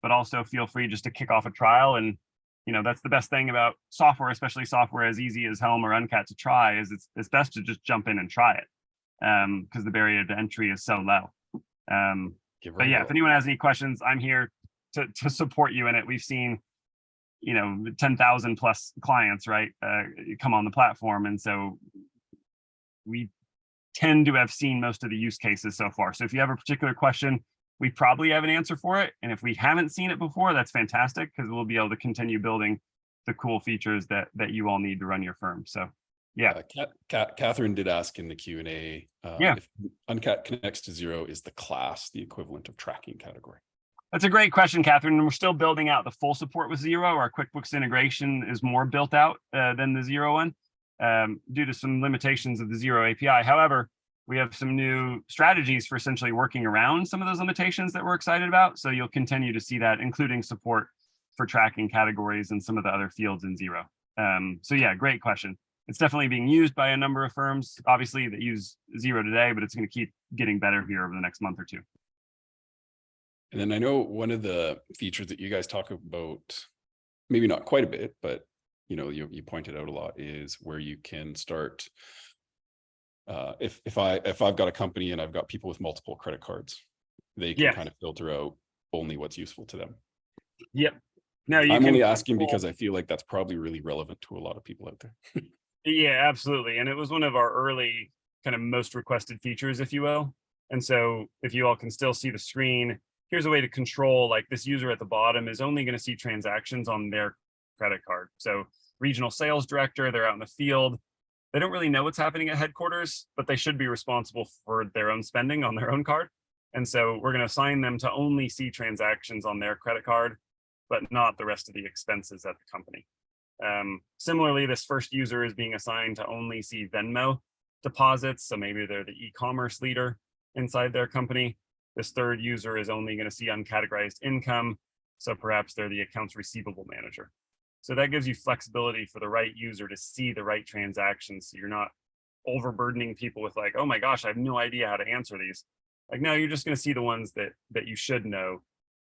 but also feel free just to kick off a trial. And that's the best thing about software, especially software as easy as Helm or Uncat to try, is it's best to just jump in and try it, because the barrier to entry is so low. But yeah, if anyone has any questions, I'm here to support you in it. We've seen 10,000 plus clients, right, come on the platform, and so we tend to have seen most of the use cases so far. So if you have a particular question, we probably have an answer for it. And if we haven't seen it before, that's fantastic, because we'll be able to continue building the cool features that you all need to run your firm. So yeah. Catherine did ask in the Q&A, if Uncat connects to Xero, is the class the equivalent of tracking category? That's a great question, Catherine. And we're still building out the full support with Xero. Our QuickBooks integration is more built out than the Xero one, due to some limitations of the Xero API. However, we have some new strategies for essentially working around some of those limitations that we're excited about. So you'll continue to see that, including support for tracking categories and some of the other fields in Xero. So yeah, great question. It's definitely being used by a number of firms, obviously, that use Xero today, but it's going to keep getting better here over the next month or two. And then I know one of the features that you guys talk about, maybe not quite a bit, but you pointed out a lot, is where you can start. If I've got a company and I've got people with multiple credit cards, they can kind of filter out only what's useful to them. Yep. No, you I'm can only asking control- because I feel like that's probably really relevant to a lot of people out there. Yeah, absolutely. And it was one of our early kind of most requested features, if you will. And so if you all can still see the screen, here's a way to control, like, this user at the bottom is only going to see transactions on their credit card. So regional sales director, they're out in the field. They don't really know what's happening at headquarters, but they should be responsible for their own spending on their own card. And so we're going to assign them to only see transactions on their credit card, but not the rest of the expenses at the company. Similarly, this first user is being assigned to only see Venmo deposits. So maybe they're the e-commerce leader inside their company. This third user is only going to see uncategorized income. So perhaps they're the accounts receivable manager. So that gives you flexibility for the right user to see the right transactions. So you're not overburdening people with like, oh my gosh, I have no idea how to answer these. Like, no, you're just going to see the ones that you should know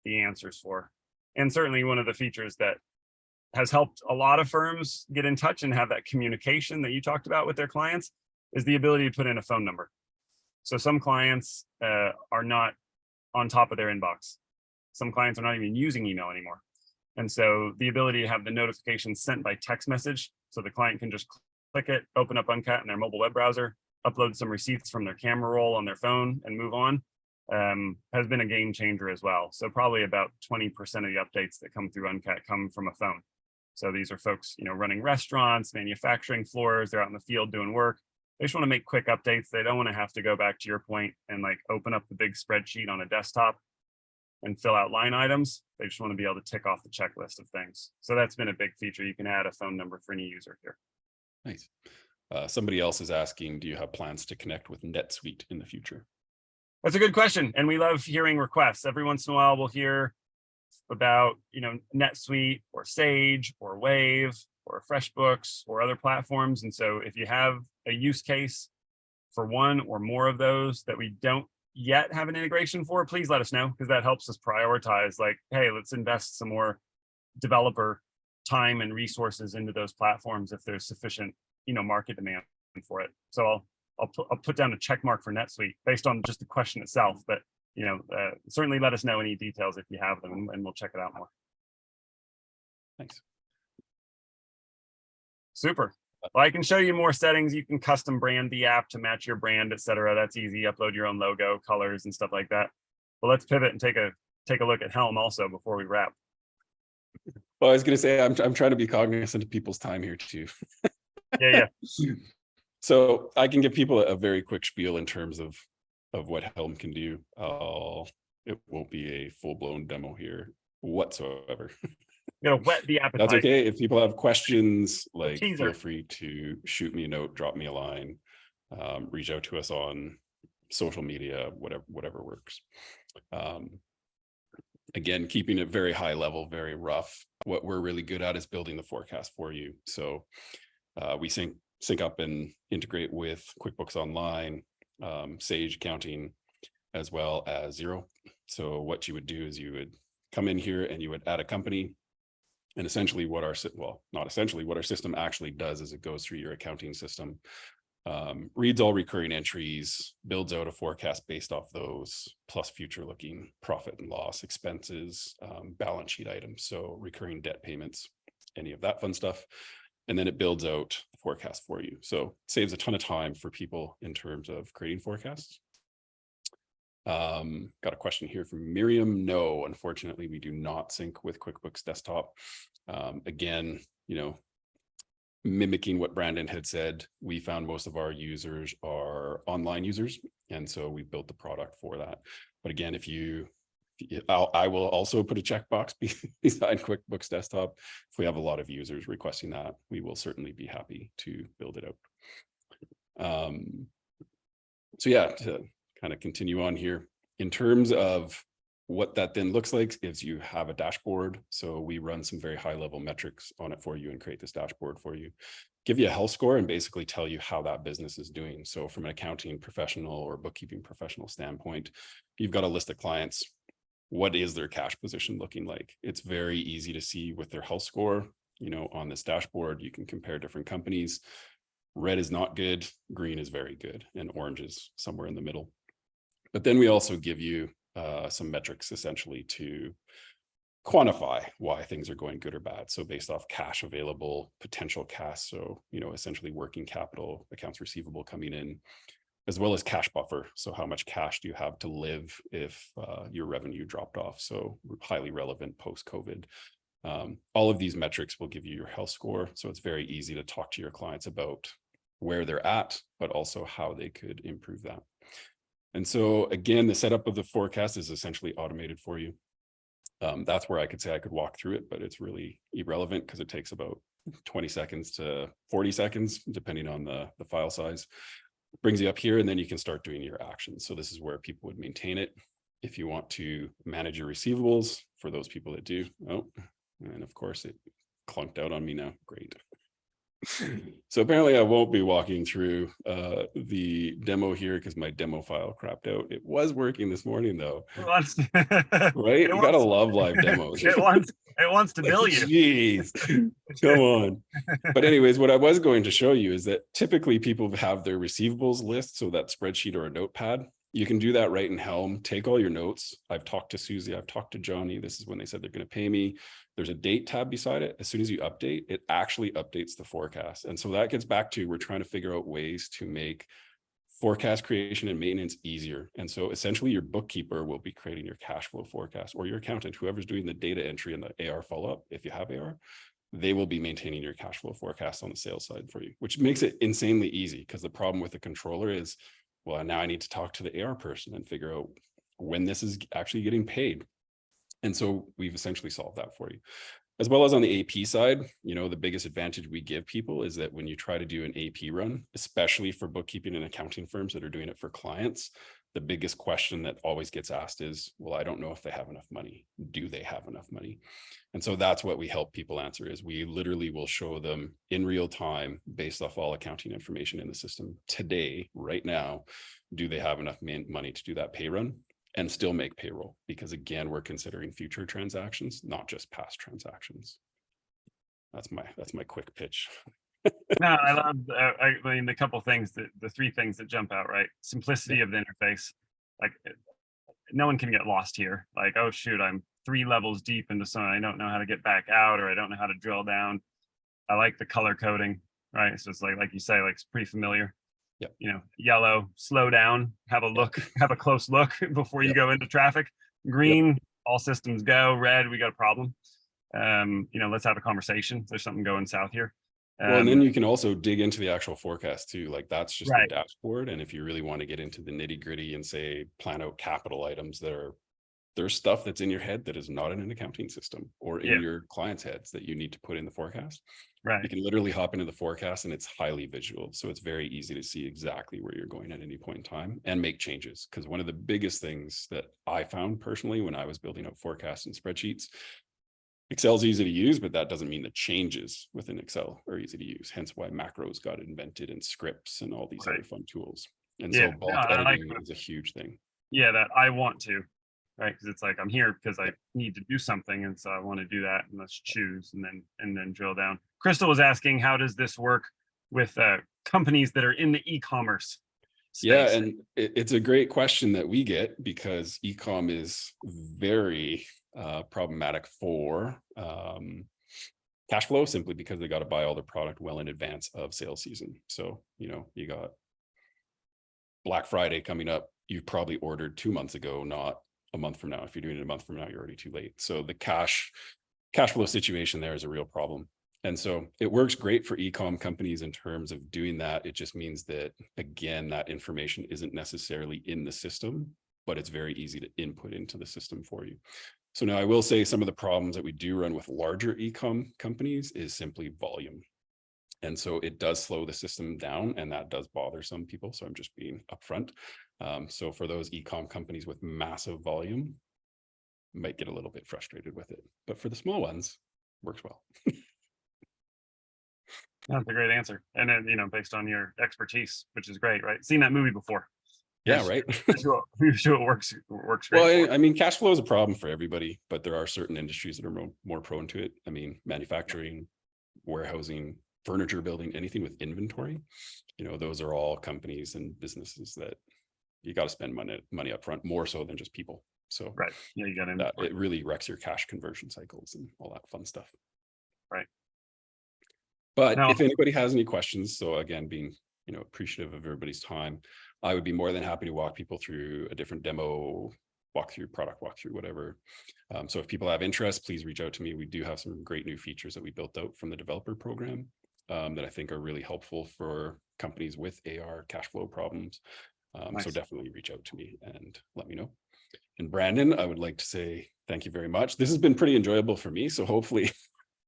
the answers for. And certainly one of the features that has helped a lot of firms get in touch and have that communication that you talked about with their clients is the ability to put in a phone number. So some clients are not on top of their inbox. Some clients are not even using email anymore. And so the ability to have the notifications sent by text message, so the client can just click it, open up Uncat in their mobile web browser, upload some receipts from their camera roll on their phone and move on, has been a game changer as well. So probably about 20% of the updates that come through Uncat come from a phone. So these are folks, running restaurants, manufacturing floors, they're out in the field doing work. They just want to make quick updates. They don't want to have to go back to your point and like open up the big spreadsheet on a desktop and fill out line items. They just want to be able to tick off the checklist of things. So that's been a big feature. You can add a phone number for any user here. Nice. Somebody else is asking, do you have plans to connect with NetSuite in the future? That's a good question. And we love hearing requests. Every once in a while, we'll hear about, NetSuite or Sage or Wave or FreshBooks or other platforms. And so if you have a use case for one or more of those that we don't yet have an integration for, please let us know, because that helps us prioritize, like, hey, let's invest some more developer time and resources into those platforms if there's sufficient, market demand for it. So I'll put down a check mark for NetSuite based on just the question itself, but certainly let us know any details if you have them, and we'll check it out more. Thanks. Super. Well, I can show you more settings. You can custom brand the app to match your brand, etc. That's easy. Upload your own logo, colors, and stuff like that. But let's pivot and take a look at Helm also before we wrap. Well, I was going to say, I'm trying to be cognizant of people's time here too. Yeah. So I can give people a very quick spiel in terms of what Helm can do. It won't be a full-blown demo here whatsoever. Gonna whet the appetite. That's okay. If people have questions, like, teaser. feel free to shoot me a note, drop me a line, reach out to us on social media, whatever works. Again, keeping it very high level, very rough. What we're really good at is building the forecast for you. So we sync up and integrate with QuickBooks Online, Sage Accounting, as well as Xero. So what you would do is you would come in here and you would add a company. And essentially what our system actually does is it goes through your accounting system, reads all recurring entries, builds out a forecast based off those, plus future looking profit and loss, expenses, balance sheet items, so recurring debt payments, any of that fun stuff. And then it builds out the forecast for you. So it saves a ton of time for people in terms of creating forecasts. Got a question here from Miriam. No, unfortunately, we do not sync with QuickBooks Desktop. Again, mimicking what Brandon had said, we found most of our users are online users, and so we built the product for that. But again, I will also put a checkbox beside QuickBooks Desktop. If we have a lot of users requesting that, we will certainly be happy to build it out. So yeah, to kind of continue on here, in terms of what that then looks like is you have a dashboard. So we run some very high level metrics on it for you and create this dashboard for you, give you a health score, and basically tell you how that business is doing. So from an accounting professional or bookkeeping professional standpoint, you've got a list of clients. What is their cash position looking like? It's very easy to see with their health score, on this dashboard. You can compare different companies. Red is not good, green is very good, and orange is somewhere in the middle. But then we also give you some metrics essentially to quantify why things are going good or bad. So based off cash available, potential cash. So, essentially working capital, accounts receivable coming in, as well as cash buffer. So how much cash do you have to live if your revenue dropped off? So highly relevant post-COVID. All of these metrics will give you your health score. So it's very easy to talk to your clients about where they're at, but also how they could improve that. And so again, the setup of the forecast is essentially automated for you. That's where I could say I could walk through it, but it's really irrelevant because it takes about 20 seconds to 40 seconds, depending on the file size. Brings you up here, and then you can start doing your actions. So this is where people would maintain it. If you want to manage your receivables, for those people that do. Oh, and of course it clunked out on me now. Great. So apparently I won't be walking through the demo here because my demo file crapped out. It was working this morning though. Right? You gotta love live demos. It wants to bill you. Jeez, come on. But anyways, what I was going to show you is that typically people have their receivables list, so that spreadsheet or a notepad. You can do that right in Helm. Take all your notes. I've talked to Susie, I've talked to Johnny. This is when they said they're going to pay me. There's a date tab beside it. As soon as you update, it actually updates the forecast. And so that gets back to, we're trying to figure out ways to make forecast creation and maintenance easier. And so essentially your bookkeeper will be creating your cash flow forecast, or your accountant, whoever's doing the data entry and the AR follow-up, if you have AR, they will be maintaining your cash flow forecast on the sales side for you, which makes it insanely easy. Because the problem with the controller is, well, now I need to talk to the AR person and figure out when this is actually getting paid. And so we've essentially solved that for you. As well as on the AP side, the biggest advantage we give people is that when you try to do an AP run, especially for bookkeeping and accounting firms that are doing it for clients, the biggest question that always gets asked is, well, I don't know if they have enough money. Do they have enough money? And so that's what we help people answer, is we literally will show them in real time, based off all accounting information in the system today, right now, do they have enough money to do that pay run and still make payroll? Because again, we're considering future transactions, not just past transactions. That's my quick pitch. No, I love, I mean, the couple things the three things that jump out, right? Simplicity of the interface. Like, no one can get lost here. Like, oh shoot, I'm 3 levels deep into something. I don't know how to get back out, or I don't know how to drill down. I like the color coding, right? So it's like you say, like, it's pretty familiar. Yep. Yellow, slow down, have a look, have a close look before you go into traffic. Green, all systems go. Red, we got a problem. Let's have a conversation. There's something going south here. Well, and then you can also dig into the actual forecast too. Like, that's just Right. the dashboard. And if you really want to get into the nitty gritty and say, plan out capital items there's stuff that's in your head that is not in an accounting system or in your clients' heads that you need to put in the forecast. Right. You can literally hop into the forecast and it's highly visual. So it's very easy to see exactly where you're going at any point in time and make changes. Because one of the biggest things that I found personally when I was building out forecasts and spreadsheets, Excel's easy to use, but that doesn't mean the changes within Excel are easy to use. Hence why macros got invented and scripts and all these other fun tools. And so bulk editing is a huge thing. Yeah, that I want to, right? Because it's like, I'm here because I need to do something, and so I want to do that, and let's choose and then drill down. Crystal was asking, how does this work with companies that are in the e-commerce space? Yeah, and it's a great question that we get, because e-com is very problematic for cash flow, simply because they got to buy all their product well in advance of sales season. So, you got Black Friday coming up. You probably ordered 2 months ago, not a month from now. If you're doing it a month from now, you're already too late. So the cash flow situation there is a real problem. And so it works great for e-com companies in terms of doing that. It just means that, again, that information isn't necessarily in the system, but it's very easy to input into the system for you. So now I will say some of the problems that we do run with larger e-com companies is simply volume. And so it does slow the system down, and that does bother some people. So I'm just being upfront. So for those e-com companies with massive volume, might get a little bit frustrated with it, but for the small ones, works well. That's a great answer. And then, based on your expertise, which is great, right? Seen that movie before. Yeah, right. We're sure it works great. Well, I mean, cash flow is a problem for everybody, but there are certain industries that are more prone to it. I mean, manufacturing, warehousing, furniture building, anything with inventory, those are all companies and businesses that you got to spend money up front, more so than just people. So Right. Yeah, you got to that it really wrecks your cash conversion cycles and all that fun stuff. Right. But No. if anybody has any questions, so again, being, you know, appreciative of everybody's time, I would be more than happy to walk people through a different demo, walkthrough, product walkthrough, whatever. So if people have interest, please reach out to me. We do have some great new features that we built out from the developer program that I think are really helpful for companies with AR cash flow problems. Nice. So definitely reach out to me and let me know. And Brandon, I would like to say thank you very much. This has been pretty enjoyable for me. So hopefully,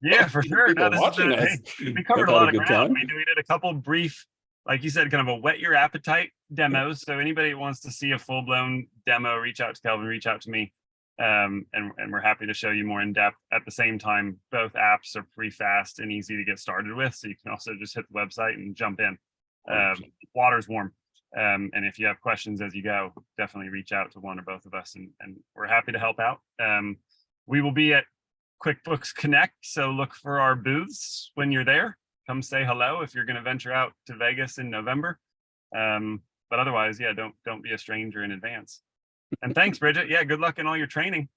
yeah, for sure. people No, this has watching been, us hey, we covered have a had lot a of good ground. time. We did a couple brief, like you said, kind of a whet your appetite demos. So anybody who wants to see a full blown demo, reach out to Kelvin, reach out to me. And we're happy to show you more in depth. At the same time, both apps are pretty fast and easy to get started with. So you can also just hit the website and jump in. Water's warm. And if you have questions as you go, definitely reach out to one or both of us, and we're happy to help out. We will be at QuickBooks Connect, so look for our booths when you're there. Come say hello if you're going to venture out to Vegas in November. But otherwise, yeah, don't be a stranger in advance. And thanks, Bridget. Yeah, good luck in all your training.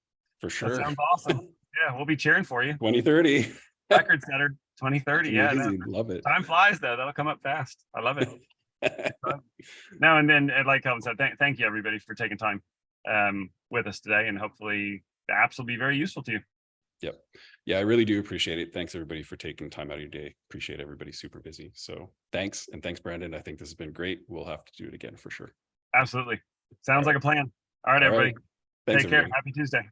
For sure. That sounds awesome. Yeah, we'll be cheering for you. 2030. Record setter, 2030. Yeah, no, love it. time flies though. That'll come up fast. I love it. No, and then like Kelvin said, thank you everybody for taking time with us today, and hopefully the apps will be very useful to you. Yep. Yeah, I really do appreciate it. Thanks everybody for taking time out of your day. Appreciate everybody super busy. So thanks. And thanks, Brandon. I think this has been great. We'll have to do it again for sure. Absolutely. Sounds like a plan. All right, everybody. Thanks, Take care. everybody. Happy Tuesday.